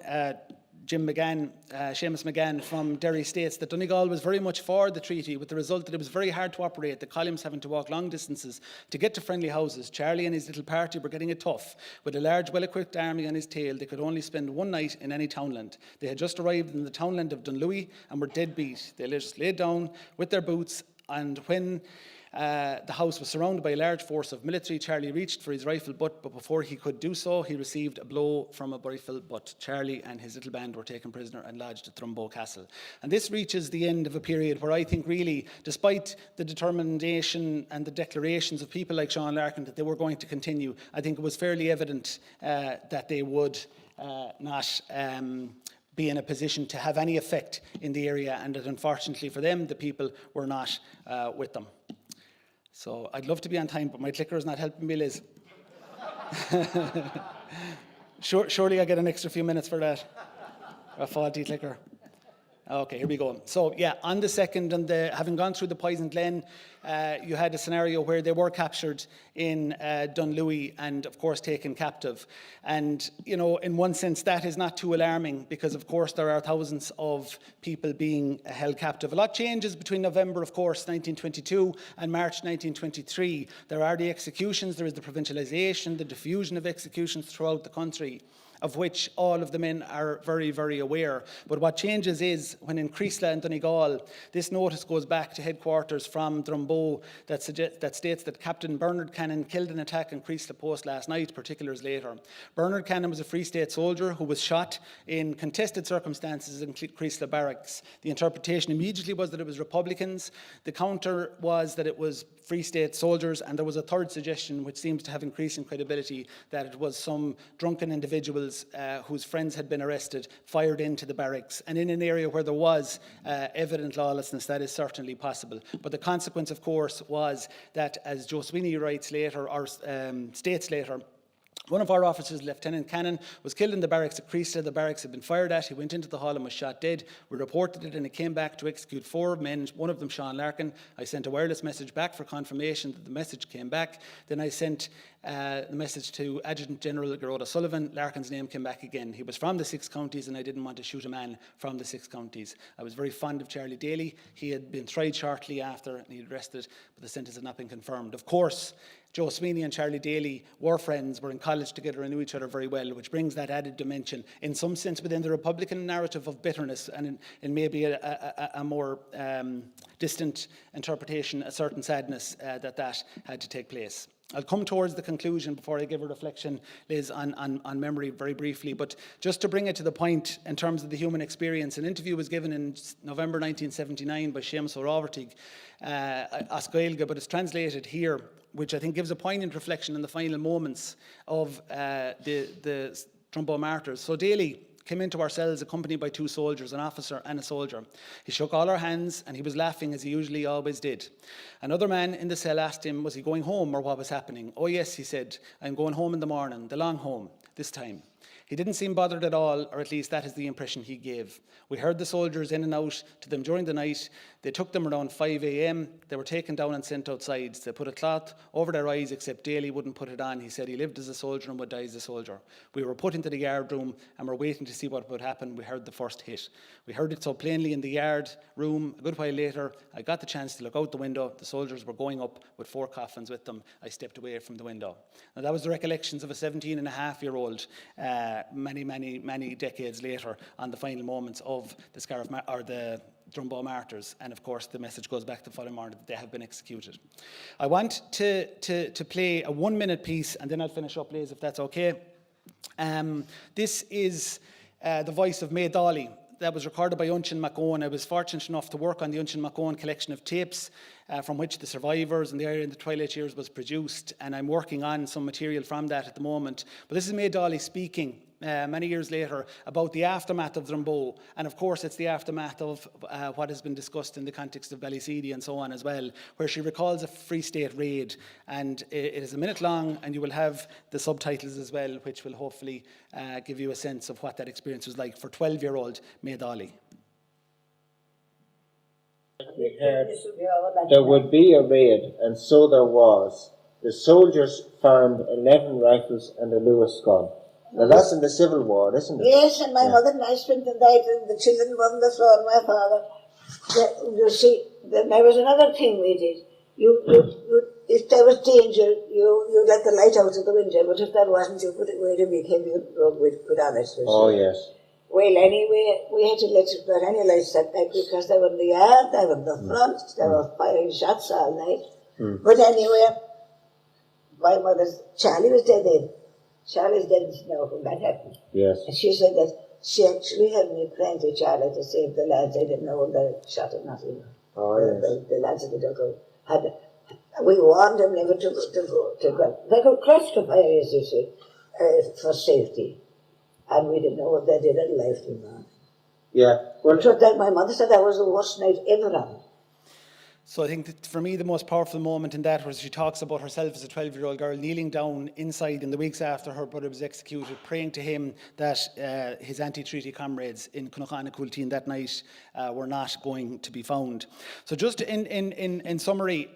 D: Jim McGann, Seamus McGann from Derry states that Donegal was very much for the treaty, with the result that it was very hard to operate, the columns having to walk long distances to get to friendly houses. Charlie and his little party were getting it tough. With a large, well-equipped army on his tail, they could only spend one night in any townland. They had just arrived in the townland of Dunluey and were dead beat. They just laid down with their boots, and when the house was surrounded by a large force of military, Charlie reached for his rifle butt, but before he could do so, he received a blow from a rifle butt. Charlie and his little band were taken prisoner and lodged at Drumbo Castle. And this reaches the end of a period where I think really, despite the determination and the declarations of people like Sean Larkin that they were going to continue, I think it was fairly evident that they would not be in a position to have any effect in the area, and that unfortunately for them, the people were not with them. So I'd love to be on time, but my clicker is not helping me, Liz. Surely I get an extra few minutes for that. A faulty clicker. Okay, here we go. So yeah, on the second, and having gone through the Poison Glen, you had a scenario where they were captured in Dunluey and, of course, taken captive. And, you know, in one sense, that is not too alarming because, of course, there are thousands of people being held captive. A lot changes between November, of course, 1922 and March 1923. There are the executions, there is the provincialisation, the diffusion of executions throughout the country, of which all of the men are very, very aware. But what changes is when in Creesla and Donegal, this notice goes back to headquarters from Drumbo that states that Captain Bernard Cannon killed an attack in Creesla Post last night, particulars later. Bernard Cannon was a Free State soldier who was shot in contested circumstances in Creesla Barracks. The interpretation immediately was that it was Republicans. The counter was that it was Free State soldiers, and there was a third suggestion which seems to have increasing credibility, that it was some drunken individuals whose friends had been arrested, fired into the barracks. And in an area where there was evident lawlessness, that is certainly possible. But the consequence, of course, was that, as Joe Sweeney writes later, or states later, one of our officers, Lieutenant Cannon, was killed in the barracks at Creesla. The barracks had been fired at. He went into the hall and was shot dead. We reported it, and it came back to execute 4 men, one of them Sean Larkin. I sent a wireless message back for confirmation that the message came back. Then I sent the message to Adjutant General Garrod O'Sullivan. Larkin's name came back again. He was from the 6 counties, and I didn't want to shoot a man from the 6 counties. I was very fond of Charlie Daly. He had been tried shortly after, and he had arrested, but the sentence had not been confirmed. Of course, Joe Sweeney and Charlie Daly were friends, were in college together and knew each other very well, which brings that added dimension, in some sense, within the Republican narrative of bitterness, and in maybe a more distant interpretation, a certain sadness that had to take place. I'll come towards the conclusion before I give a reflection, Liz, on memory very briefly, but just to bring it to the point in terms of the human experience, an interview was given in November 1979 by Siamsa Tíre Theatre, but it's translated here, which I think gives a poignant reflection in the final moments of the Drumbo martyrs. So Daly came into our cells accompanied by 2 soldiers, an officer and a soldier. He shook all our hands and he was laughing as he usually always did. Another man in the cell asked him, was he going home or what was happening? Oh yes, he said, I'm going home in the morning, the long home, this time. He didn't seem bothered at all, or at least that is the impression he gave. We heard the soldiers in and out to them during the night. They took them around 5 a.m. They were taken down and sent outside. They put a cloth over their eyes, except Daly wouldn't put it on. He said he lived as a soldier and would die as a soldier. We were put into the yard room and were waiting to see what would happen. We heard the first hit. We heard it so plainly in the yard room. A good while later, I got the chance to look out the window. The soldiers were going up with 4 coffins with them. I stepped away from the window. Now, that was the recollections of a 17-and-a-half-year-old many decades later on the final moments of the the Drumbo martyrs, and of course the message goes back the following morning that they have been executed. I want to play a 1-minute piece, and then I'll finish up, Liz, if that's okay. This is the voice of May Dolly. That was recorded by Unchin Macone. I was fortunate enough to work on the Unchin Macone collection of tapes from which The Survivors and The Area in the Twilight Years was produced, and I'm working on some material from that at the moment. But this is May Dolly speaking many years later, about the aftermath of Drumbo. And of course, it's the aftermath of what has been discussed in the context of Ballyseedy and so on as well, where she recalls a Free State raid. And it is a minute long, and you will have the subtitles as well, which will hopefully give you a sense of what that experience was like for 12-year-old Maid Ollie.
E: We heard there would be a raid, and so there was. The soldiers found 11 rifles and a Lewis gun. Now that's in the Civil War, isn't it?
F: Yes, and my mother and I spent the night, and the children were on the floor, and my father. You see, there was another thing we did. If there was danger, you let the light out of the window, but if there wasn't, you put it away to make heavy with honest.
E: Oh, yes.
F: Well, anyway, we had to let any lights set back because they were in the yard, they were in the front, they were firing shots all night. But anyway, my mother's, Charlie was dead then. Charlie's dead now when that happened.
E: Yes.
F: And she said that she actually had me praying to Charlie to save the lads. I didn't know whether they shot or not.
E: Oh, yes.
F: The lads of the dugout we warned them never to go. They could cross the fire, as you say, for safety. And we didn't know what they did in life or not.
E: Yeah. Well,
F: That my mother said that was the worst night ever on.
D: So I think that for me the most powerful moment in that was she talks about herself as a 12-year-old girl kneeling down inside in the weeks after her brother was executed, praying to him that his anti-treaty comrades in Cunachana that night were not going to be found. So just in summary,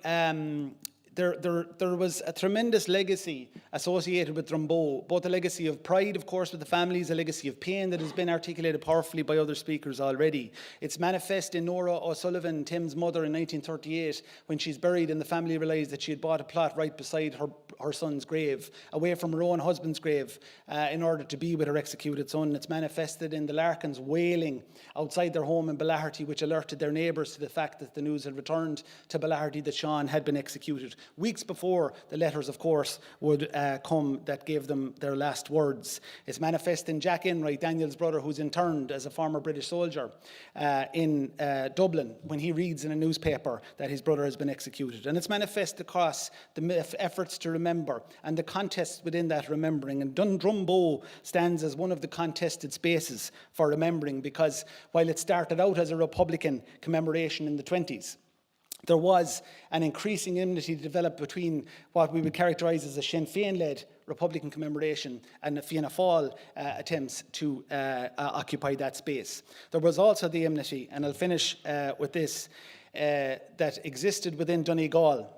D: there was a tremendous legacy associated with Drumbo, both a legacy of pride, of course, with the families, a legacy of pain that has been articulated powerfully by other speakers already. It's manifest in Nora O'Sullivan, Tim's mother, in 1938, when she's buried and the family realised that she had bought a plot right beside her son's grave, away from her own husband's grave, in order to be with her executed son. It's manifested in the Larkins wailing outside their home in Bellaharty, which alerted their neighbours to the fact that the news had returned to Bellaharty that Sean had been executed, weeks before the letters, of course, would come that gave them their last words. It's manifest in Jack Enright, Daniel's brother, who's interned as a former British soldier in Dublin, when he reads in a newspaper that his brother has been executed. And it's manifest across the efforts to remember and the contests within that remembering. And Drumbo stands as one of the contested spaces for remembering, because while it started out as a Republican commemoration in the 20s, there was an increasing enmity developed between what we would characterise as a Sinn Féin-led Republican commemoration and the Fianna Fáil attempts to occupy that space. There was also the enmity, and I'll finish with this, that existed within Donegal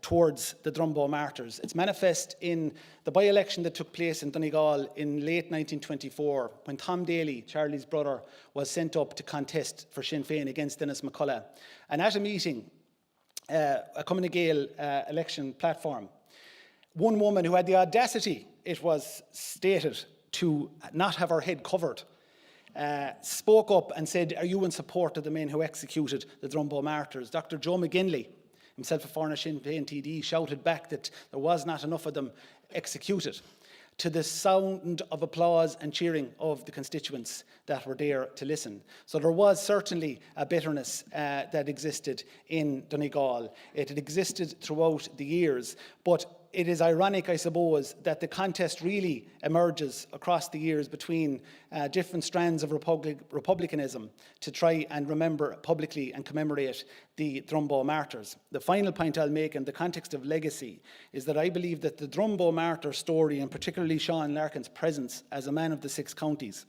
D: towards the Drumbo martyrs. It's manifest in the by-election that took place in Donegal in late 1924, when Tom Daly, Charlie's brother, was sent up to contest for Sinn Féin against Dennis McCullough. And at a meeting, a Cumann Gael election platform, one woman who had the audacity, it was stated, to not have her head covered, spoke up and said, "Are you in support of the men who executed the Drumbo martyrs?" Dr. Joe McGinley, himself a former Sinn Féin TD, shouted back that there was not enough of them executed, to the sound of applause and cheering of the constituents that were there to listen. So there was certainly a bitterness that existed in Donegal. It had existed throughout the years, but it is ironic, I suppose, that the contest really emerges across the years between different strands of republicanism to try and remember publicly and commemorate the Drumbo martyrs. The final point I'll make in the context of legacy is that I believe that the Drumbo martyr story, and particularly Sean Larkin's presence as a man of the 6 counties,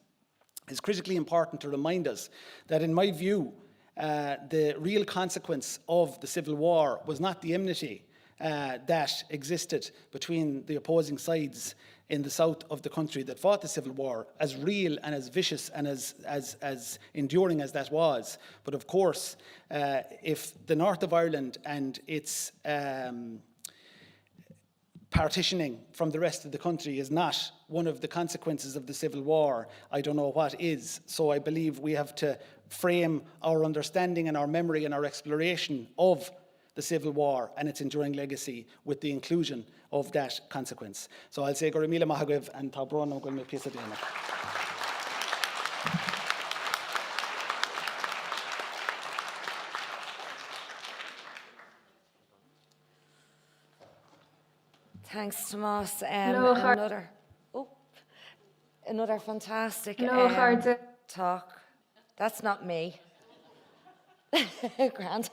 D: is critically important to remind us that, in my view, the real consequence of the Civil War was not the enmity that existed between the opposing sides in the south of the country that fought the Civil War, as real and as vicious and as enduring as that was. But of course, if the north of Ireland and its partitioning from the rest of the country is not one of the consequences of the Civil War, I don't know what is. So I believe we have to frame our understanding and our memory and our exploration of the Civil War and its enduring legacy with the inclusion of that consequence. So I'll say Gormila Mahagwev and Tabron Ogulme Pisadena.
B: Thanks, Tomás. Another. another fantastic talk. That's not me. Grant.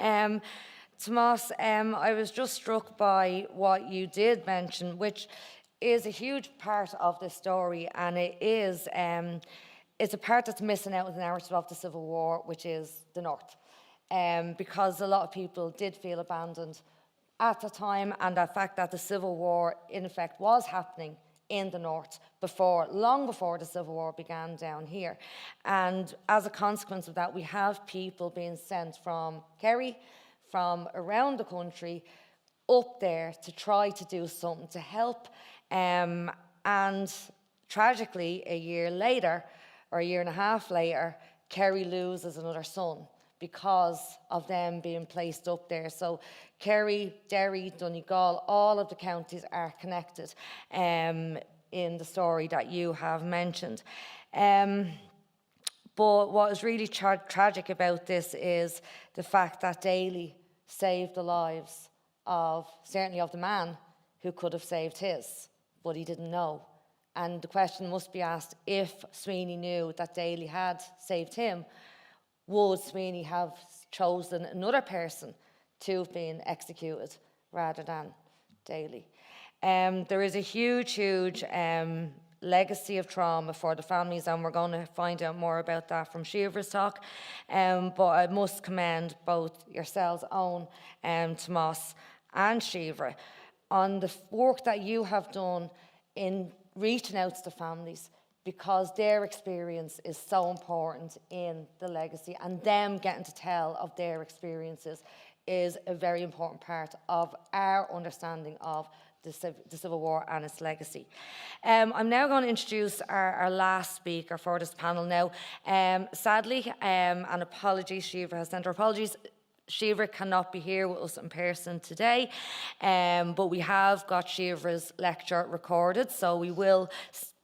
B: Tomás, I was just struck by what you did mention, which is a huge part of the story, and it is it's a part that's missing out in the narrative of the Civil War, which is the North, because a lot of people did feel abandoned at the time, and the fact that the Civil War, in effect, was happening in the North long before the Civil War began down here. And as a consequence of that, we have people being sent from Kerry, from around the country, up there to try to do something to help. And tragically, a year later, or a year and a half later, Kerry loses another son because of them being placed up there. So Kerry, Derry, Donegal, all of the counties are connected in the story that you have mentioned. But what is really tragic about this is the fact that Daly saved the lives of, certainly of the man who could have saved his, but he didn't know. And the question must be asked, if Sweeney knew that Daly had saved him, would Sweeney have chosen another person to have been executed rather than Daly? There is a huge legacy of trauma for the families, and we're going to find out more about that from Síobhra's talk. But I must commend both yourselves, Owen, Tomás and Síobhra, on the work that you have done in reaching out to the families, because their experience is so important in the legacy, and them getting to tell of their experiences is a very important part of our understanding of the Civil War and its legacy. I'm now going to introduce our last speaker for this panel now. Sadly, and apologies, Síobhra has sent her apologies, Síobhra cannot be here with us in person today, but we have got Síobhra's lecture recorded, so we will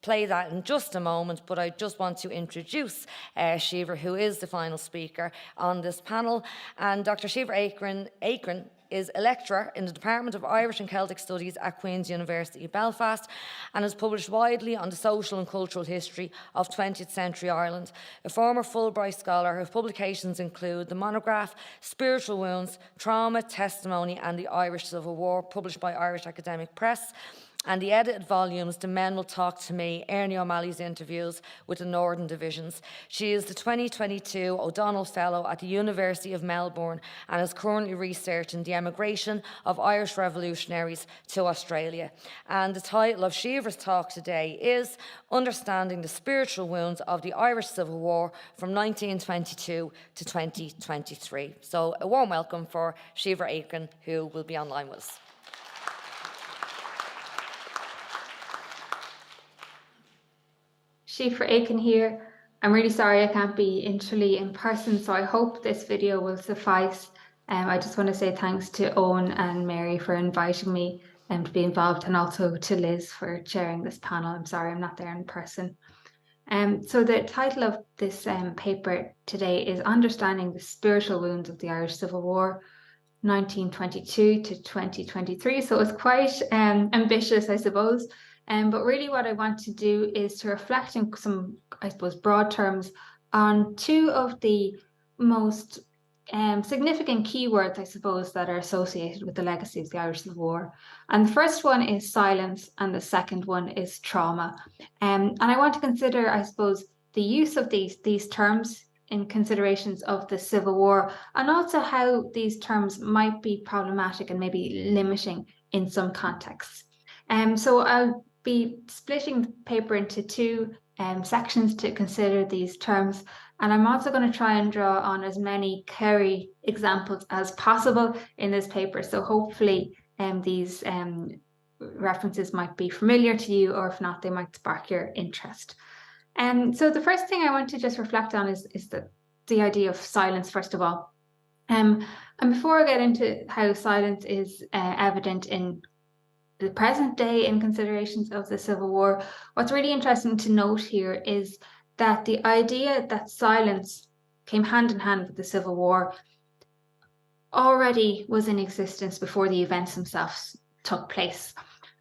B: play that in just a moment. But I just want to introduce Síobhra, who is the final speaker on this panel. And Dr. Síobhra Aiken is a lecturer in the Department of Irish and Celtic Studies at Queen's University Belfast, and has published widely on the social and cultural history of 20th century Ireland. A former Fulbright scholar, her publications include the monograph Spiritual Wounds, Trauma, Testimony and the Irish Civil War, published by Irish Academic Press, and the edited volumes The Men Will Talk to Me, Ernie O'Malley's interviews with the Northern Divisions. She is the 2022 O'Donnell Fellow at the University of Melbourne and is currently researching the emigration of Irish revolutionaries to Australia. And the title of Síobhra's talk today is Understanding the Spiritual Wounds of the Irish Civil War from 1922 to 2023. So a warm welcome for Síobhra Aiken, who will be online with us.
G: Síobhra Aiken here. I'm really sorry I can't be in Tralee in person, so I hope this video will suffice. I just want to say thanks to Owen and Mary for inviting me to be involved, and also to Liz for chairing this panel. I'm sorry I'm not there in person. So the title of this paper today is Understanding the Spiritual Wounds of the Irish Civil War, 1922 to 2023. So it's quite ambitious, I suppose. But really what I want to do is to reflect in some, I suppose, broad terms on two of the most significant keywords, I suppose, that are associated with the legacy of the Irish Civil War. And the first one is silence, and the second one is trauma. And I want to consider, I suppose, the use of these terms in considerations of the Civil War, and also how these terms might be problematic and maybe limiting in some contexts. So I'll be splitting the paper into two sections to consider these terms, and I'm also going to try and draw on as many Kerry examples as possible in this paper. So hopefully these references might be familiar to you, or if not, they might spark your interest. So the first thing I want to just reflect on is the idea of silence, first of all. And before I get into how silence is evident in the present day in considerations of the Civil War, what's really interesting to note here is that the idea that silence came hand in hand with the Civil War already was in existence before the events themselves took place.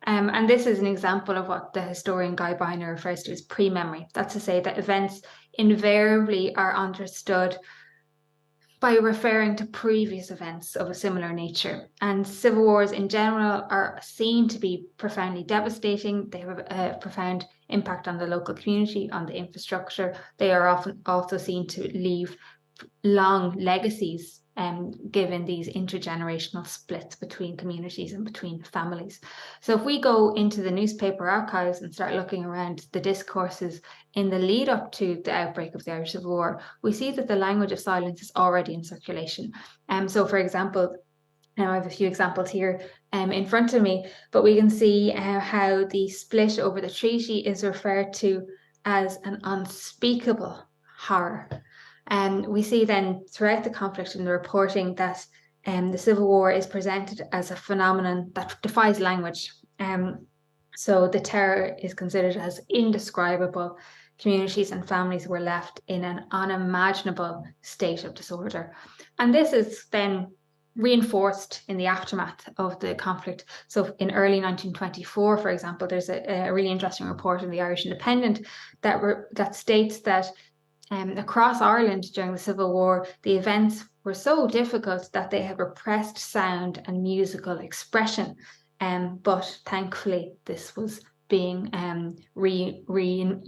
G: And this is an example of what the historian Guy Biner refers to as pre-memory. That's to say that events invariably are understood by referring to previous events of a similar nature. And civil wars in general are seen to be profoundly devastating. They have a profound impact on the local community, on the infrastructure. They are often also seen to leave long legacies, given these intergenerational splits between communities and between families. So if we go into the newspaper archives and start looking around the discourses in the lead up to the outbreak of the Irish Civil War, we see that the language of silence is already in circulation. So for example, now I have a few examples here in front of me, but we can see how the split over the treaty is referred to as an unspeakable horror. And we see then throughout the conflict in the reporting that the Civil War is presented as a phenomenon that defies language. So the terror is considered as indescribable. Communities and families were left in an unimaginable state of disorder. And this is then reinforced in the aftermath of the conflict. So in early 1924, for example, there's a really interesting report in the Irish Independent that states that across Ireland during the Civil War, the events were so difficult that they had repressed sound and musical expression. But thankfully, this was being redressed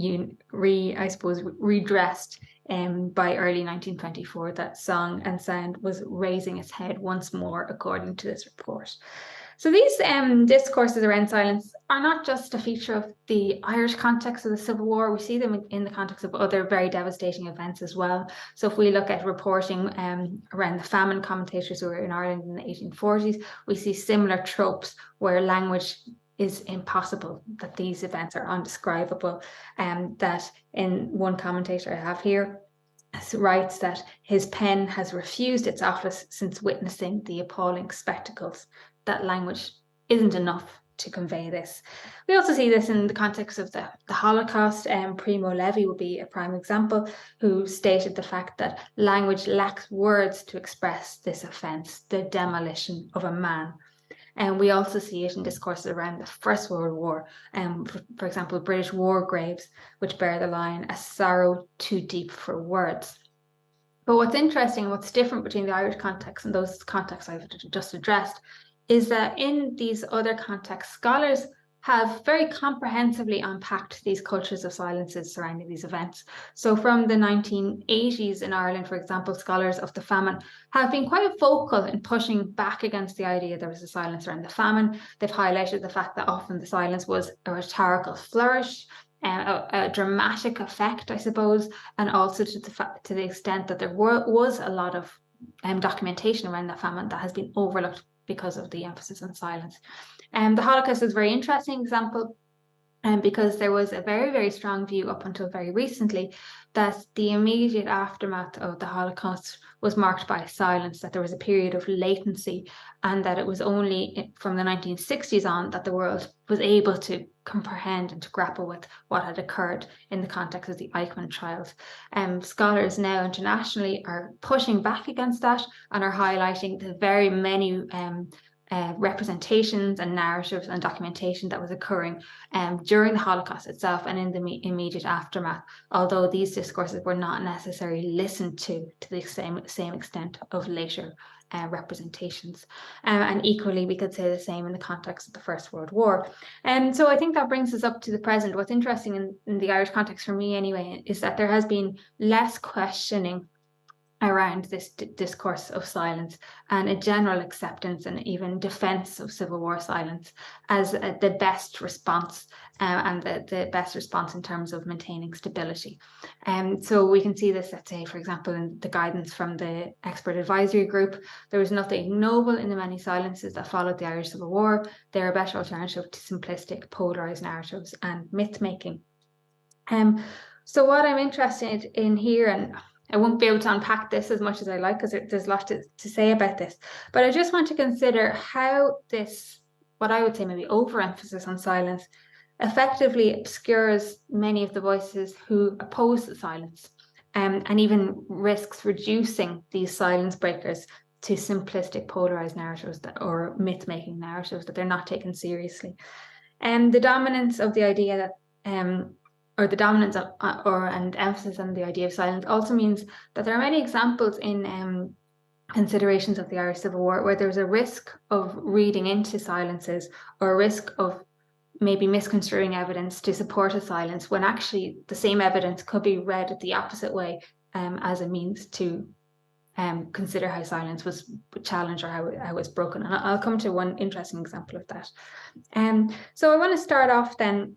G: by early 1924. That song and sound was raising its head once more, according to this report. So these discourses around silence are not just a feature of the Irish context of the Civil War. We see them in the context of other very devastating events as well. So if we look at reporting around the famine, commentators who were in Ireland in the 1840s, we see similar tropes where language is impossible, that these events are undescribable, that in one commentator I have here writes that his pen has refused its office since witnessing the appalling spectacles. That language isn't enough to convey this. We also see this in the context of the Holocaust. Primo Levi would be a prime example, who stated the fact that language lacks words to express this offence, the demolition of a man. And we also see it in discourses around the First World War. For example, British war graves, which bear the line, "a sorrow too deep for words." But what's interesting, what's different between the Irish context and those contexts I've just addressed, is that in these other contexts, scholars have very comprehensively unpacked these cultures of silences surrounding these events. So from the 1980s in Ireland, for example, scholars of the famine have been quite vocal in pushing back against the idea there was a silence around the famine. They've highlighted the fact that often the silence was a rhetorical flourish, a dramatic effect, I suppose, and also to the extent that there was a lot of documentation around the famine that has been overlooked because of the emphasis on silence. The Holocaust is a very interesting example, because there was a very, very strong view up until very recently that the immediate aftermath of the Holocaust was marked by silence, that there was a period of latency, and that it was only from the 1960s on that the world was able to comprehend and to grapple with what had occurred in the context of the Eichmann trials. Scholars now internationally are pushing back against that and are highlighting the very many representations and narratives and documentation that was occurring during the Holocaust itself and in the immediate aftermath, although these discourses were not necessarily listened to the same extent of later representations. And equally, we could say the same in the context of the First World War. And so I think that brings us up to the present. What's interesting in the Irish context, for me anyway, is that there has been less questioning around this discourse of silence and a general acceptance and even defense of Civil War silence as the best response and the best response in terms of maintaining stability. So we can see this, let's say, for example, in the guidance from the expert advisory group. There was nothing noble in the many silences that followed the Irish Civil War. They're a better alternative to simplistic, polarized narratives and myth-making. So what I'm interested in here, and I won't be able to unpack this as much as I like because there's a lot to say about this, but I just want to consider how this, what I would say maybe overemphasis on silence, effectively obscures many of the voices who oppose the silence, and even risks reducing these silence breakers to simplistic polarized narratives or myth-making narratives that they're not taken seriously. The dominance of the idea that, or the dominance of, and emphasis on the idea of silence also means that there are many examples in considerations of the Irish Civil War where there's a risk of reading into silences or a risk of maybe misconstruing evidence to support a silence when actually the same evidence could be read the opposite way as a means to consider how silence was challenged or how it was broken. And I'll come to one interesting example of that. So I want to start off then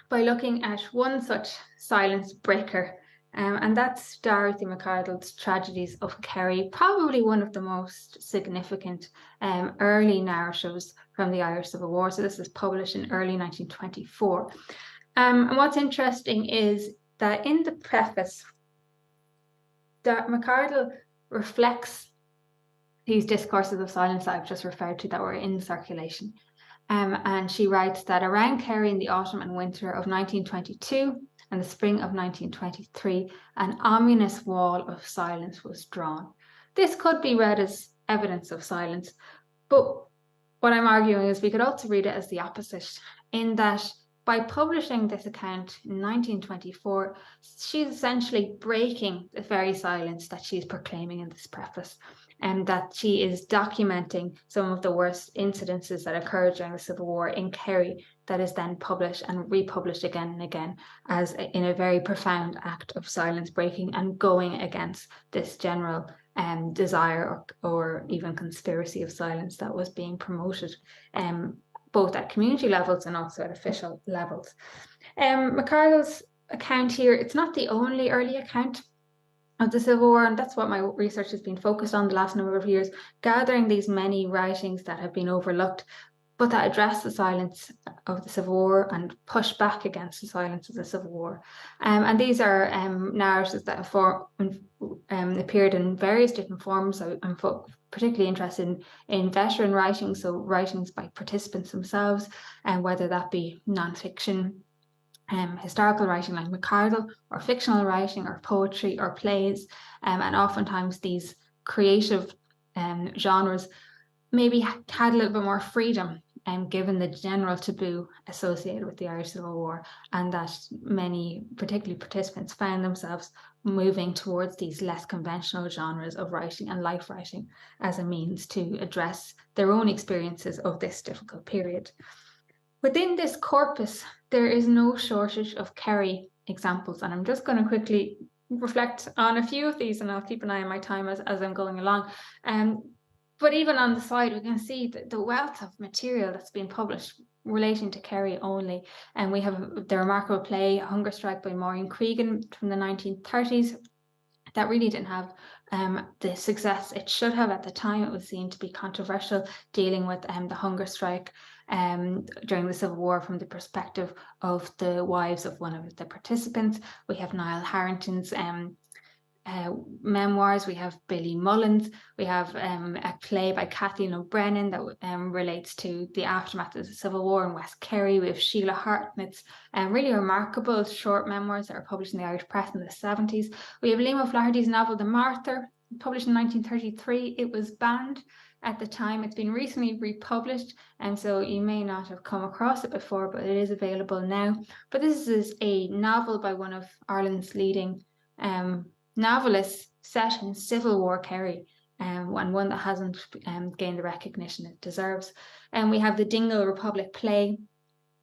G: by looking at one such silence breaker, and that's Dorothy McArdle's Tragedies of Kerry, probably one of the most significant early narratives from the Irish Civil War. So this was published in early 1924. And what's interesting is that in the preface, McArdle reflects these discourses of silence that I've just referred to that were in circulation. And she writes that around Kerry in the autumn and winter of 1922 and the spring of 1923, an ominous wall of silence was drawn. This could be read as evidence of silence, but what I'm arguing is we could also read it as the opposite, in that by publishing this account in 1924, she's essentially breaking the very silence that she's proclaiming in this preface, and that she is documenting some of the worst incidences that occurred during the Civil War in Kerry, that is then published and republished again and again as in a very profound act of silence breaking and going against this general desire or even conspiracy of silence that was being promoted both at community levels and also at official levels. McArdle's account here, it's not the only early account of the Civil War, and that's what my research has been focused on the last number of years, gathering these many writings that have been overlooked, but that address the silence of the Civil War and push back against the silence of the Civil War. And these are narratives that have appeared in various different forms. So I'm particularly interested in veteran writings, so writings by participants themselves, and whether that be non-fiction, historical writing like McArdle, or fictional writing, or poetry, or plays, and oftentimes these creative genres maybe had a little bit more freedom given the general taboo associated with the Irish Civil War, and that many, particularly participants, found themselves moving towards these less conventional genres of writing and life writing as a means to address their own experiences of this difficult period. Within this corpus, there is no shortage of Kerry examples, and I'm just going to quickly reflect on a few of these, and I'll keep an eye on my time as I'm going along. But even on the side, we can see the wealth of material that's been published relating to Kerry only. And we have the remarkable play Hunger Strike by Maureen Cregan from the 1930s that really didn't have the success it should have at the time. It was seen to be controversial, dealing with the hunger strike during the Civil War from the perspective of the wives of one of the participants. We have Niall Harrington's memoirs, we have Billy Mullins, we have a play by Kathleen O'Brennan that relates to the aftermath of the Civil War in West Kerry. We have Sheila Hartnett's really remarkable short memoirs that are published in the Irish press in the 70s. We have Liam O'Flaherty's novel The Martyr, published in 1933. It was banned at the time. It's been recently republished, and so you may not have come across it before, but it is available now. But this is a novel by one of Ireland's leading novelists set in Civil War Kerry, and one that hasn't gained the recognition it deserves. And we have the Dingle Republic play,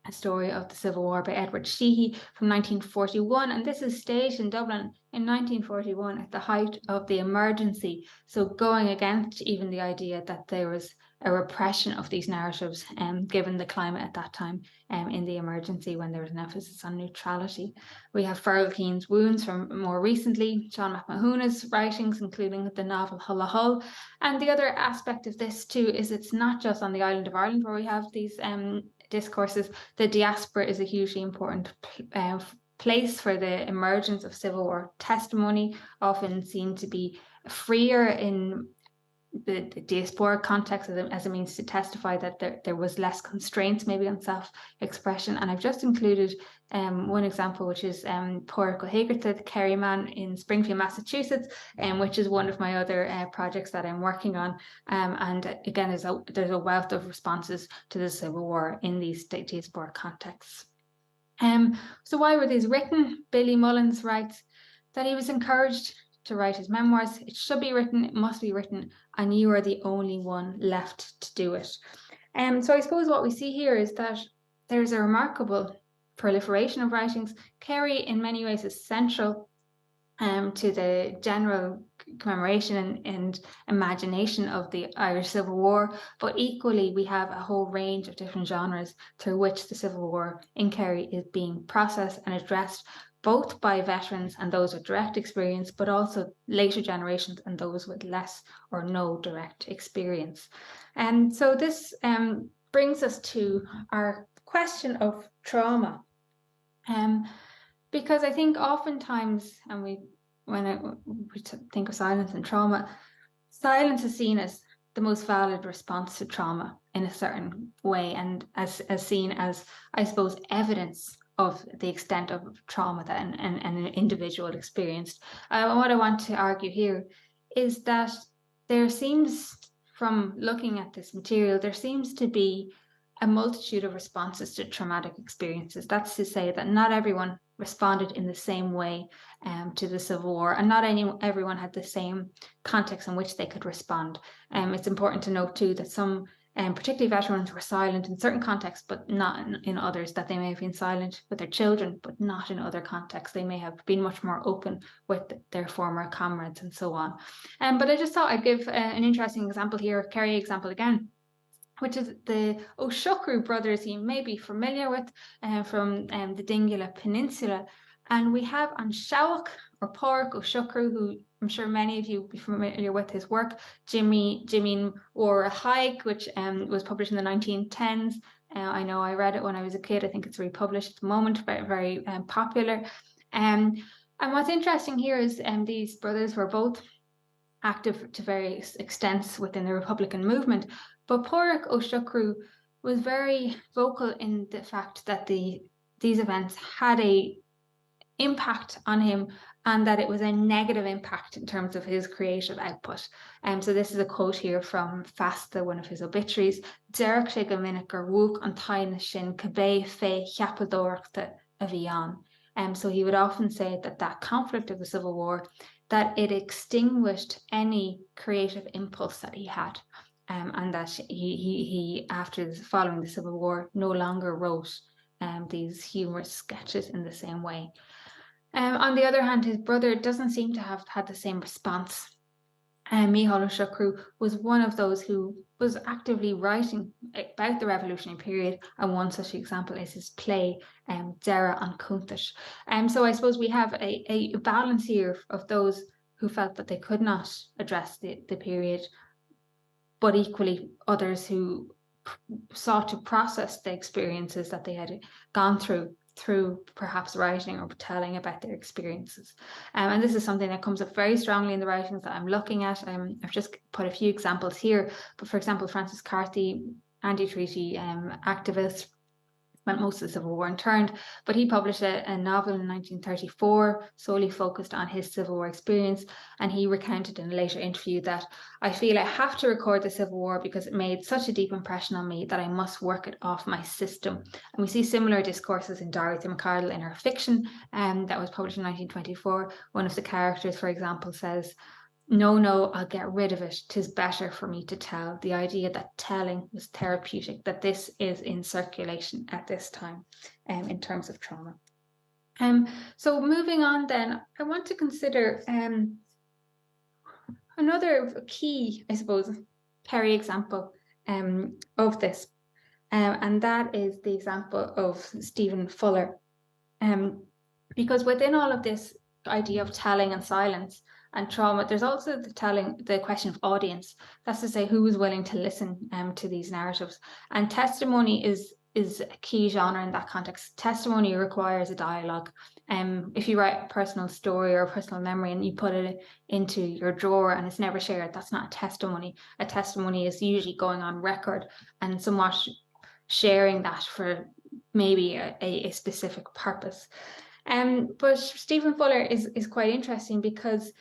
G: a story of the Civil War by Edward Sheehy from 1941, and this is staged in Dublin in 1941 at the height of the emergency, so going against even the idea that there was a repression of these narratives, given the climate at that time in the emergency when there was an emphasis on neutrality. We have Fergal Keane's Wounds from more recently, Sean McMahon's writings, including the novel Hulla Hull. And the other aspect of this too is it's not just on the island of Ireland where we have these discourses. The diaspora is a hugely important place for the emergence of Civil War testimony, often seen to be freer in the diasporic context as a means to testify that there was less constraints maybe on self-expression. And I've just included one example, which is Pádraig Ó HÉigearta, the Kerry man in Springfield, Massachusetts, which is one of my other projects that I'm working on. And again, there's a wealth of responses to the Civil War in these diasporic contexts. So why were these written? Billy Mullins writes that he was encouraged to write his memoirs. It should be written, it must be written, and you are the only one left to do it. So I suppose what we see here is that there's a remarkable proliferation of writings. Kerry in many ways is central to the general commemoration and imagination of the Irish Civil War, but equally we have a whole range of different genres through which the Civil War in Kerry is being processed and addressed, both by veterans and those with direct experience, but also later generations and those with less or no direct experience. And so this brings us to our question of trauma. Because I think oftentimes, and when we think of silence and trauma, silence is seen as the most valid response to trauma in a certain way, and as seen as, I suppose, evidence of the extent of trauma that an individual experienced. What I want to argue here is that there seems, from looking at this material, there seems to be a multitude of responses to traumatic experiences. That's to say that not everyone responded in the same way to the Civil War, and not everyone had the same context in which they could respond. It's important to note too that some, particularly veterans, were silent in certain contexts, but not in others, that they may have been silent with their children, but not in other contexts. They may have been much more open with their former comrades and so on. But I just thought I'd give an interesting example here, a Kerry example again, which is the O'Shea brothers you may be familiar with from the Dingula Peninsula. And we have An Seabhach, or Pádraig Ó HÉigearta, who I'm sure many of you will be familiar with his work. Jimmy wore a hike, which was published in the 1910s. I know I read it when I was a kid. I think it's republished at the moment, but very popular. And what's interesting here is these brothers were both active to various extents within the Republican movement, but Pádraig Ó HÉigearta was very vocal in the fact that these events had a impact on him, and that it was a negative impact in terms of his creative output. So this is a quote here from Fasta, one of his obituaries. Derek sé go minic gur bhuac an taine sin cabbé fé cheapadóireachta a bhí an. So he would often say that conflict of the Civil War, that it extinguished any creative impulse that he had, and that he after following the Civil War no longer wrote these humorous sketches in the same way. On the other hand, his brother doesn't seem to have had the same response. Mícheál Ó Siochrú was one of those who was actively writing about the revolutionary period, and one such example is his play Dara an Cúntais. So I suppose we have a balance here of those who felt that they could not address the period, but equally others who sought to process the experiences that they had gone through perhaps writing or telling about their experiences. And this is something that comes up very strongly in the writings that I'm looking at. I've just put a few examples here, but for example, Francis Carthy, anti-treaty activist, spent most of the Civil War interned, but he published a novel in 1934 solely focused on his Civil War experience, and he recounted in a later interview that, "I feel I have to record the Civil War because it made such a deep impression on me that I must work it off my system." And we see similar discourses in Dorothy McArdle in her fiction that was published in 1924. One of the characters, for example, says, No, I'll get rid of it. 'Tis better for me to tell." The idea that telling was therapeutic, that this is in circulation at this time in terms of trauma. So moving on then, I want to consider another key, I suppose, Kerry example of this, and that is the example of Stephen Fuller. Because within all of this idea of telling and silence and trauma, there's also the question of audience. That's to say, who is willing to listen to these narratives. And testimony is a key genre in that context. Testimony requires a dialogue If you write a personal story or a personal memory and you put it into your drawer and it's never shared, that's not a testimony. A testimony is usually going on record and somewhat sharing that for maybe a specific purpose. But Stephen Fuller is quite interesting because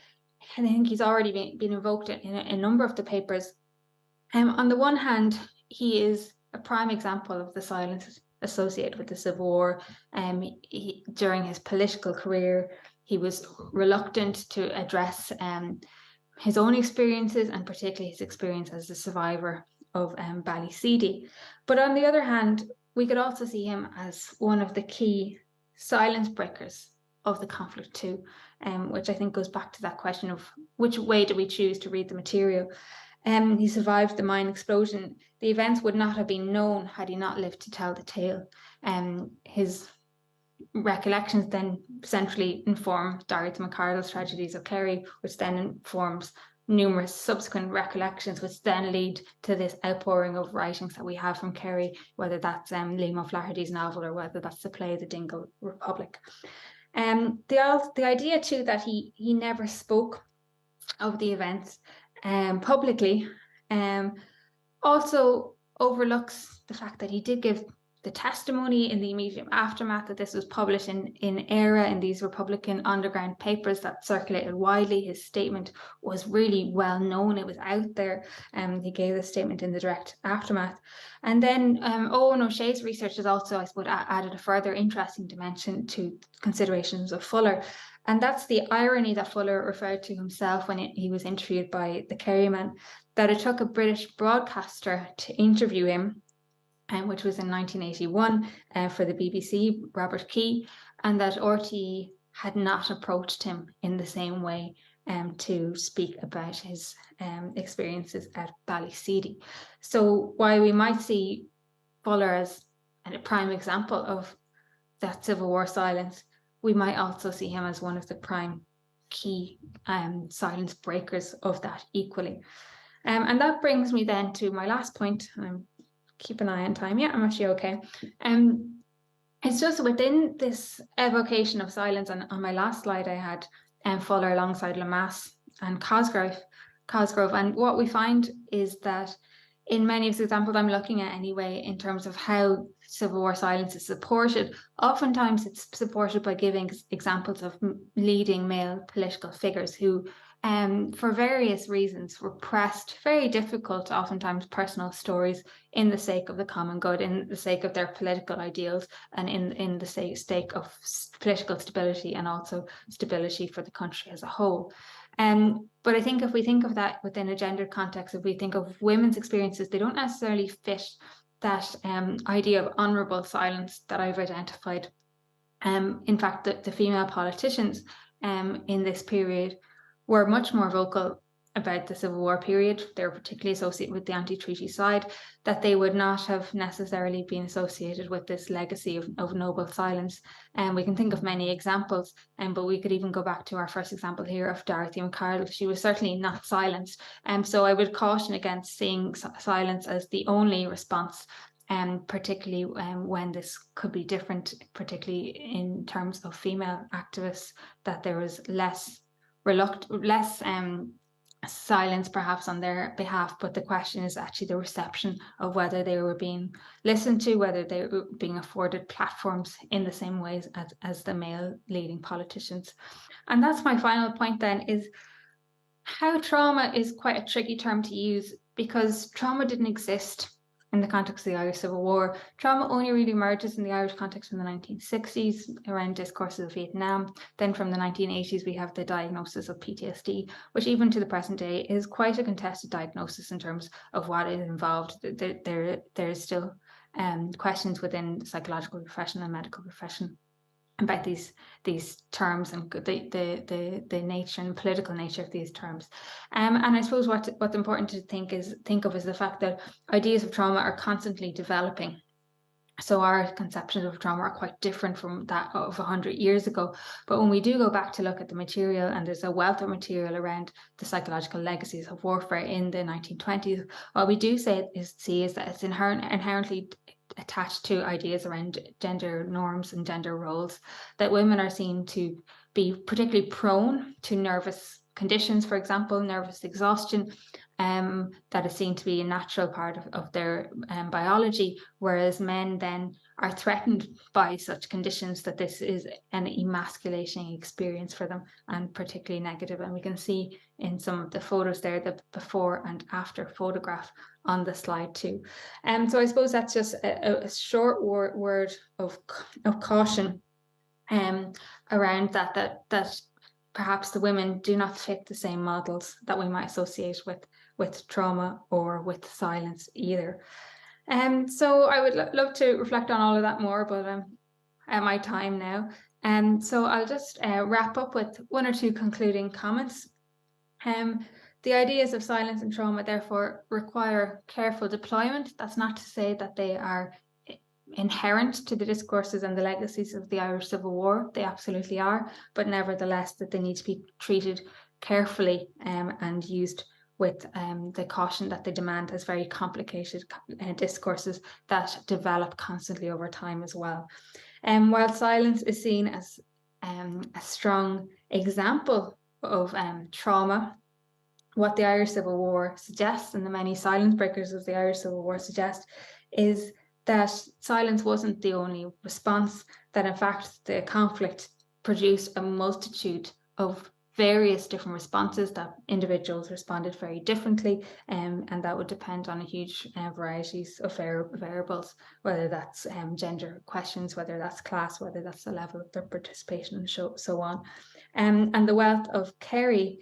G: I think he's already been invoked in a number of the papers. On the one hand, he is a prime example of the silence associated with the Civil War. During his political career, he was reluctant to address his own experiences, and particularly his experience as a survivor of Ballyseedy. But on the other hand, we could also see him as one of the key silence breakers of the conflict too, which I think goes back to that question of which way do we choose to read the material. He survived the mine explosion. The events would not have been known had he not lived to tell the tale. His recollections then centrally inform Dorothy McCardle's tragedies of Kerry, which then informs numerous subsequent recollections, which then lead to this outpouring of writings that we have from Kerry, whether that's Liam O'Flaherty's novel or whether that's the play The Dingle Republic. The idea too that he never spoke of the events publicly also overlooks the fact that he did give the testimony in the immediate aftermath, that this was published in Era, in these Republican underground papers that circulated widely. His statement was really well known, it was out there. He gave the statement in the direct aftermath. And then Owen O'Shea's research has also, I suppose, added a further interesting dimension to considerations of Fuller. And that's the irony that Fuller referred to himself when he was interviewed by the Kerryman, that it took a British broadcaster to interview him, which was in 1981 for the BBC, Robert Key, and that RTE had not approached him in the same way to speak about his experiences at Ballyseedy. So while we might see Fuller as a prime example of that Civil War silence, we might also see him as one of the prime key silence breakers of that equally. And that brings me then to my last point. Keep an eye on time. Yeah, I'm actually okay. It's just within this evocation of silence, and on my last slide I had Fuller alongside Lemass and Cosgrove. And what we find is that in many of the examples I'm looking at anyway, in terms of how Civil War silence is supported, oftentimes it's supported by giving examples of leading male political figures who, for various reasons, repressed very difficult, oftentimes personal stories in the sake of the common good, in the sake of their political ideals, and in the sake of political stability and also stability for the country as a whole. But I think if we think of that within a gendered context, if we think of women's experiences, they don't necessarily fit that idea of honourable silence that I've identified. In fact, the female politicians in this period were much more vocal about the Civil War period. They were particularly associated with the anti-treaty side, that they would not have necessarily been associated with this legacy of noble silence. And we can think of many examples, but we could even go back to our first example here of Dorothy McCardle. She was certainly not silenced. So I would caution against seeing silence as the only response, particularly when this could be different, particularly in terms of female activists, that there was less silence perhaps on their behalf, but the question is actually the reception of whether they were being listened to, whether they were being afforded platforms in the same ways as the male leading politicians. And that's my final point then, is how trauma is quite a tricky term to use, because trauma didn't exist in the context of the Irish Civil War. Trauma only really emerges in the Irish context in the 1960s, around discourses of Vietnam. Then from the 1980s, we have the diagnosis of PTSD, which even to the present day is quite a contested diagnosis in terms of what is involved. There's still questions within the psychological profession and medical profession about these terms and the nature and political nature of these terms. And I suppose what's important to think of is the fact that ideas of trauma are constantly developing. So our conceptions of trauma are quite different from that of 100 years ago. But when we do go back to look at the material, and there's a wealth of material around the psychological legacies of warfare in the 1920s, what we do see is that it's inherently attached to ideas around gender norms and gender roles, that women are seen to be particularly prone to nervous conditions, for example, nervous exhaustion, that is seen to be a natural part of their biology, whereas men then are threatened by such conditions, that this is an emasculating experience for them, and particularly negative. And we can see in some of the photos there the before and after photograph on the slide too. So I suppose that's just a short word of caution around that perhaps the women do not fit the same models that we might associate with trauma or with silence either. So I would love to reflect on all of that more, but I'm at my time now. So I'll just wrap up with one or two concluding comments. The ideas of silence and trauma therefore require careful deployment. That's not to say that they are inherent to the discourses and the legacies of the Irish Civil War. They absolutely are, but nevertheless that they need to be treated carefully and used with the caution that they demand as very complicated discourses that develop constantly over time as well. While silence is seen as a strong example of trauma, what the Irish Civil War suggests, and the many silence breakers of the Irish Civil War suggest, is that silence wasn't the only response, that in fact the conflict produced a multitude of various different responses, that individuals responded very differently, and that would depend on a huge varieties of variables, whether that's gender questions, whether that's class, whether that's the level of their participation, and so on. And the wealth of Kerry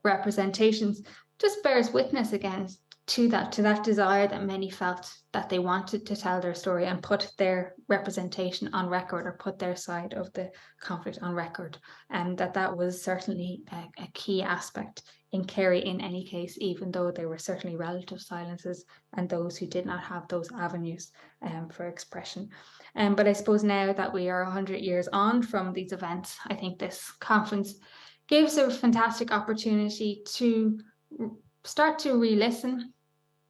G: representations just bears witness again to that desire that many felt, that they wanted to tell their story and put their representation on record, or put their side of the conflict on record, and that was certainly a key aspect in Kerry in any case, even though there were certainly relative silences and those who did not have those avenues for expression. But I suppose now that we are 100 years on from these events, I think this conference gives a fantastic opportunity to start to re-listen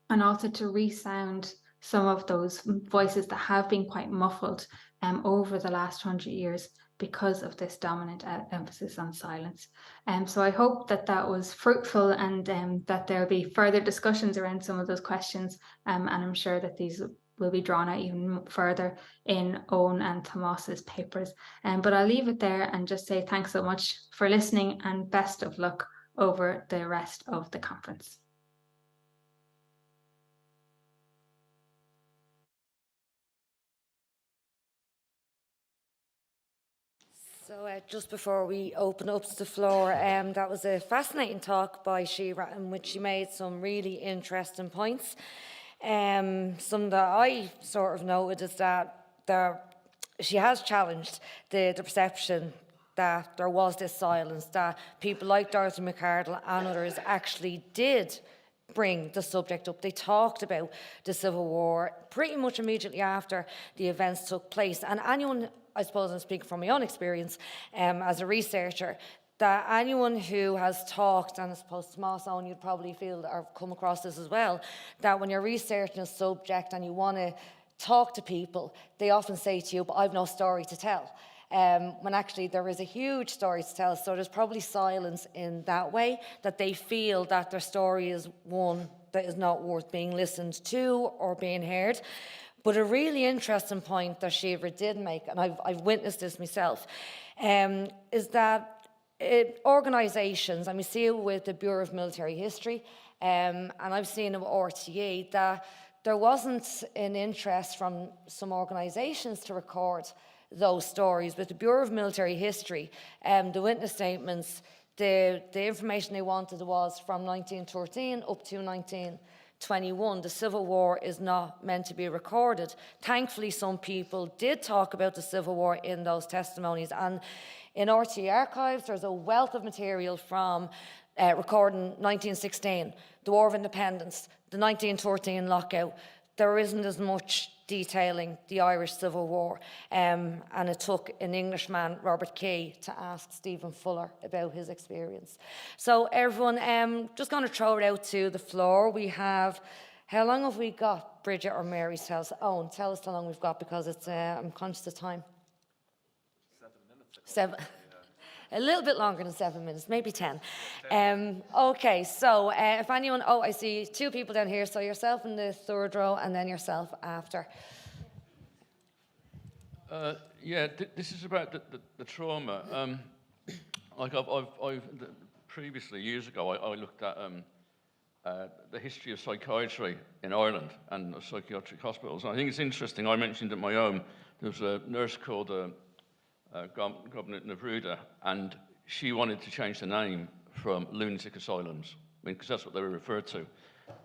G: and also to resound some of those voices that have been quite muffled over the last 100 years because of this dominant emphasis on silence. So I hope that was fruitful, and that there'll be further discussions around some of those questions, and I'm sure that these will be drawn out even further in Owen and Tomás's papers. But I'll leave it there and just say thanks so much for listening, and best of luck over the rest of the conference.
B: So just before we open up to the floor, that was a fascinating talk by Síobhra, in which she made some really interesting points. Some that I sort of noted is that she has challenged the perception that there was this silence, that people like Dorothy McArdle and others actually did bring the subject up. They talked about the Civil War pretty much immediately after the events took place. And anyone, I suppose I'm speaking from my own experience as a researcher, that anyone who has talked, and I suppose Tomás, Owen, you'd probably feel or come across this as well, that when you're researching a subject and you want to talk to people, they often say to you, but I've no story to tell. When actually there is a huge story to tell. So there's probably silence in that way, that they feel that their story is one that is not worth being listened to or being heard. But a really interesting point that Síobhra did make, and I've witnessed this myself, is that organisations, and we see it with the Bureau of Military History, and I've seen it with RTA, that there wasn't an interest from some organisations to record those stories. With the Bureau of Military History, the witness statements, the information they wanted was from 1913 up to 1921. The Civil War is not meant to be recorded. Thankfully, some people did talk about the Civil War in those testimonies, and in RT archives there's a wealth of material from recording 1916, the War of Independence, the 1913 lockout. There isn't as much detailing the Irish Civil War, and it took an Englishman, Robert Key, to ask Stephen Fuller about his experience. So everyone, just going to throw it out to the floor. We have How long have we got, Bridget or Mary? Tell us. Owen, tell us how long we've got, because it's I'm conscious of time.
C: 7 minutes.
B: 7. A little bit longer than 7 minutes, maybe 10. Okay, so if anyone, I see 2 people down here, so yourself in the third row and then yourself after.
H: This is about the trauma. Like previously, years ago, I looked at the history of psychiatry in Ireland and psychiatric hospitals. And I think it's interesting. I mentioned at my own, there was a nurse called Governor Navruda, and she wanted to change the name from lunatic asylums, because that's what they were referred to.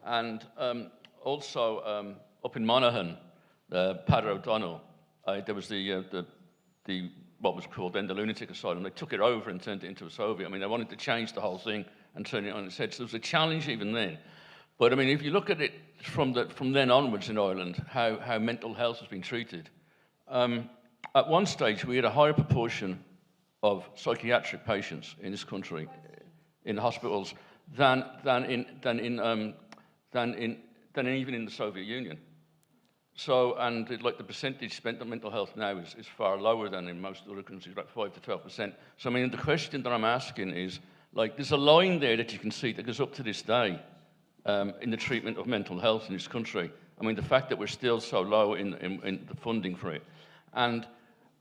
H: And also up in Monaghan, Padre O'Donnell, there was the what was called then the lunatic asylum. They took it over and turned it into a Soviet. I mean, they wanted to change the whole thing and turn it on its head. So there was a challenge even then. But I mean, if you look at it from then onwards in Ireland, how mental health has been treated. At one stage, we had a higher proportion of psychiatric patients in this country, in the hospitals, than even in the Soviet Union. So, and like the percentage spent on mental health now is far lower than in most other countries, about 5 to 12%. So, I mean, the question that I'm asking is, like, there's a line there that you can see that goes up to this day in the treatment of mental health in this country. I mean, the fact that we're still so low in the funding for it. And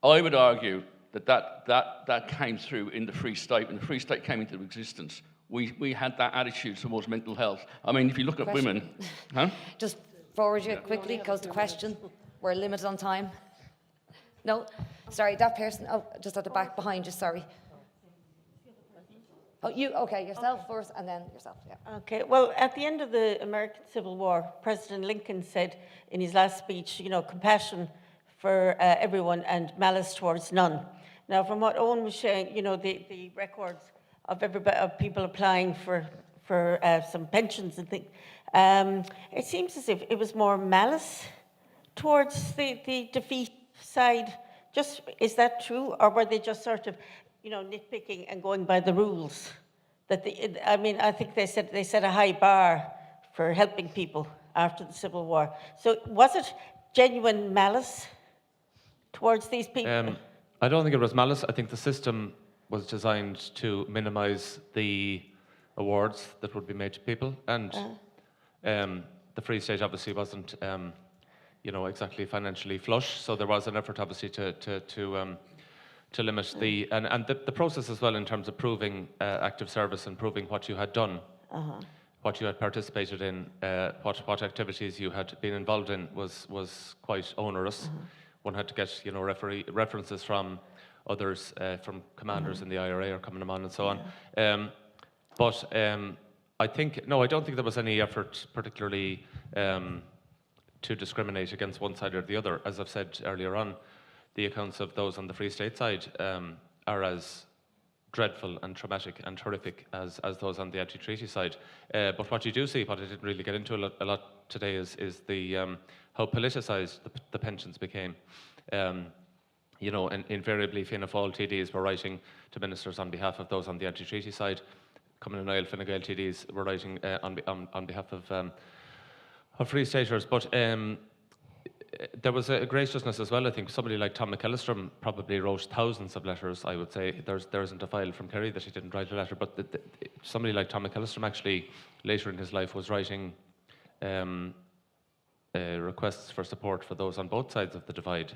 H: I would argue that came through in the Free State. When the Free State came into existence, we had that attitude towards mental health. I mean, if you look at women... Huh?
B: Just forward you quickly, because the question, we're limited on time. No, sorry, that person, just at the back behind you, sorry. Oh, you, okay, yourself first and then yourself, yeah.
I: Okay, well, at the end of the American Civil War, President Lincoln said in his last speech, compassion for everyone and malice towards none. Now, from what Owen was saying, the records of people applying for some pensions and things, it seems as if it was more malice towards the defeat side. Is that true, or were they just sort of, nitpicking and going by the rules? I think they set a high bar for helping people after the Civil War. So was it genuine malice towards these people?
C: I don't think it was malice. I think the system was designed to minimise the awards that would be made to people, and the Free State obviously wasn't, exactly financially flush. So there was an effort, obviously, to limit the process as well in terms of proving active service and proving what you had done, what you had participated in, what activities you had been involved in was quite onerous. One had to get references from others, from commanders in the IRA or coming on and so on. But I don't think there was any effort particularly to discriminate against one side or the other. As I've said earlier on, the accounts of those on the Free State side are as dreadful and traumatic and horrific as those on the anti-treaty side. But what you do see, what I didn't really get into a lot today, is the how politicised the pensions became. And invariably Fianna Fáil TDs were writing to ministers on behalf of those on the anti-treaty side. Cumann and Fine Gael TDs were writing on behalf of Free Staters. But there was a graciousness as well. I think somebody like Tom McAllister probably wrote thousands of letters. I would say there isn't a file from Kerry that he didn't write a letter, but somebody like Tom McAllister actually later in his life was writing requests for support for those on both sides of the divide.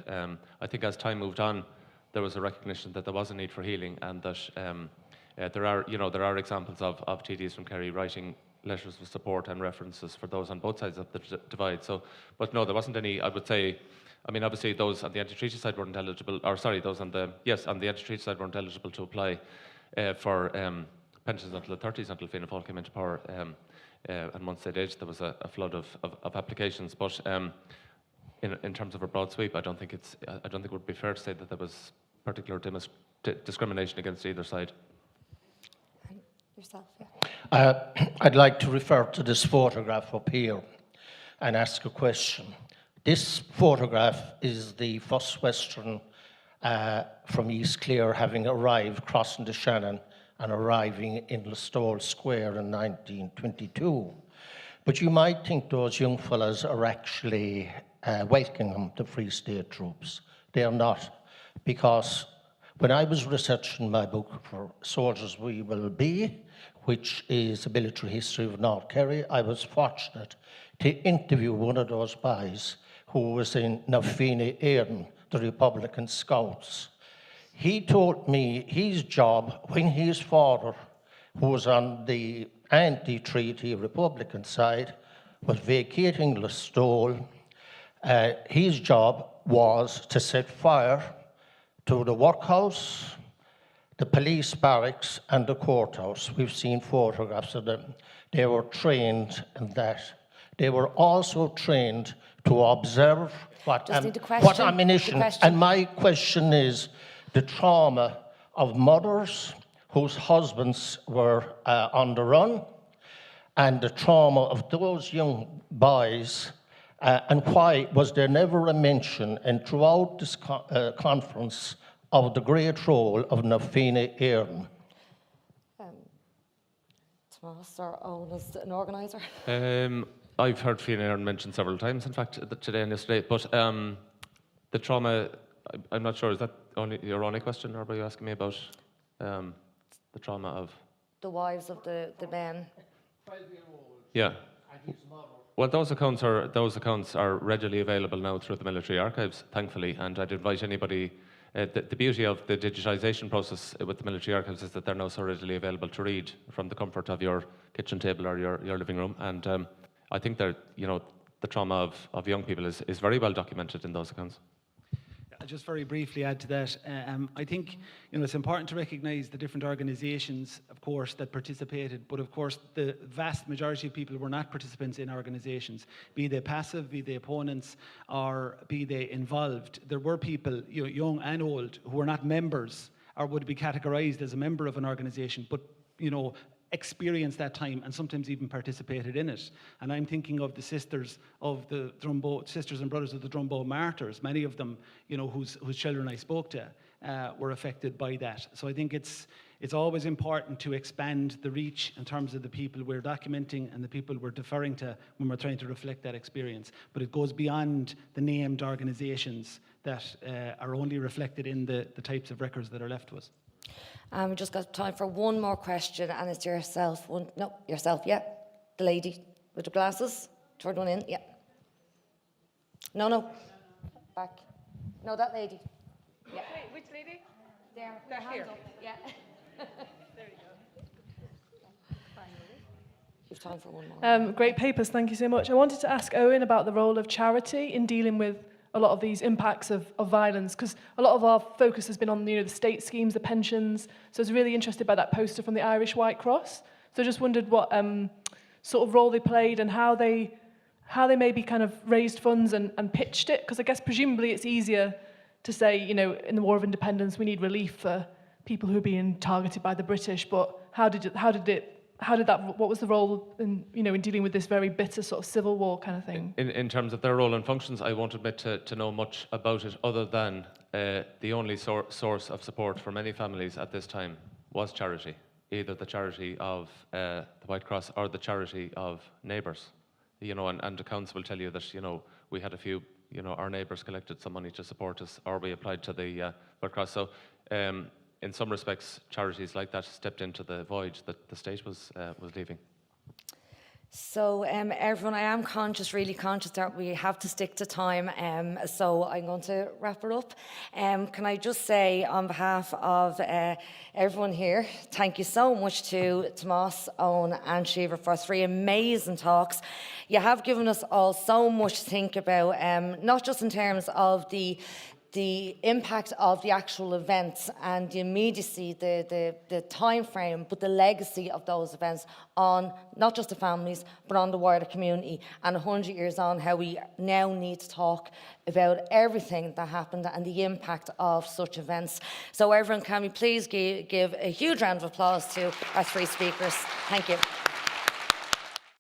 C: I think as time moved on, there was a recognition that there was a need for healing, and that there are examples of TDs from Kerry writing letters of support and references for those on both sides of the divide. So, but no, there wasn't any. I would say, obviously those on the anti-treaty side weren't eligible, those on the anti-treaty side weren't eligible to apply for pensions until the 30s, until Fianna Fáil came into power. And once they did, there was a flood of applications. But in terms of a broad sweep, I don't think it would be fair to say that there was particular discrimination against either side.
B: Yourself, yeah.
J: I'd like to refer to this photograph up here and ask a This photograph is the first Western from East Clare having arrived, crossing the Shannon and arriving in Listowel Square in 1922. But you might think those young fellas are actually welcoming the Free State troops. They are not, because when I was researching my book for Soldiers We Will Be, which is a military history of North Kerry, I was fortunate to interview one of those boys who was in Na Fianna Éireann, the Republican Scouts. He told me his job when his father, who was on the anti-treaty Republican side, was vacating Listowel. His job was to set fire to the workhouse, the police barracks, and the courthouse. We've seen photographs of them. They were trained in that. They were also trained to observe what ammunition. And my question is the trauma of mothers whose husbands were on the run, and the trauma of those young boys, and why was there never a mention and throughout this conference of the great role of Na Fianna Éireann?
B: Tomás or Owen as an organiser?
C: I've heard Fianna Éireann mentioned several times, in fact, today and yesterday, but the trauma, I'm not sure, is that only your only question, or were you asking me about the trauma of?
B: The wives of the men.
J: 12-year-old.
C: Yeah.
J: And his mother.
C: Well, those accounts are readily available now through the military archives, thankfully, and I'd invite anybody. The beauty of the digitisation process with the military archives is that they're now so readily available to read from the comfort of your kitchen table or your living room, and I think that the trauma of young people is very well documented in those accounts.
D: I'll just very briefly add to that. I think it's important to recognise the different organisations, of course, that participated, but of course the vast majority of people were not participants in organisations, be they passive, be they opponents, or be they involved. There were people, young and old, who were not members or would be categorised as a member of an organisation, but experienced that time and sometimes even participated in it. And I'm thinking of the sisters of the sisters and brothers of the Drumbo martyrs, many of them, whose children I spoke to were affected by that. So I think it's always important to expand the reach in terms of the people we're documenting and the people we're deferring to when we're trying to reflect that experience. But it goes beyond the named organisations that are only reflected in the types of records that are left to us.
B: We just got time for one more question, and it's yourself. Yourself, yeah. The lady with the glasses. Third one in, yeah. No. Back. No, that lady. Yeah.
K: Wait, which lady?
B: There.
K: They're here.
B: Up. Yeah.
K: There you go.
B: You've time for one more.
K: Great papers, thank you so much. I wanted to ask Owen about the role of charity in dealing with a lot of these impacts of violence, because a lot of our focus has been on the state schemes, the pensions. So I was really interested by that poster from the Irish White Cross. So I just wondered what sort of role they played and how they maybe kind of raised funds and pitched it, because I guess presumably it's easier to say, in the War of Independence we need relief for people who are being targeted by the British, but what was the role in dealing with this very bitter sort of civil war kind of thing?
C: In terms of their role and functions, I won't admit to know much about it, other than the only source of support for many families at this time was charity, either the charity of the White Cross or the charity of neighbours. And accounts will tell you that we had a few, our neighbours collected some money to support us, or we applied to the White Cross. So in some respects, charities like that stepped into the void that the state was leaving.
B: So everyone, I am really conscious that we have to stick to time, so I'm going to wrap it up. Can I just say on behalf of everyone here, thank you so much to Tomás, Owen and Síobhra for 3 amazing talks. You have given us all so much to think about, not just in terms of the impact of the actual events and the immediacy, the time frame, but the legacy of those events on not just the families, but on the wider community. And 100 years on, how we now need to talk about everything that happened and the impact of such events. So everyone, can we please give a huge round of applause to our 3 speakers. Thank you.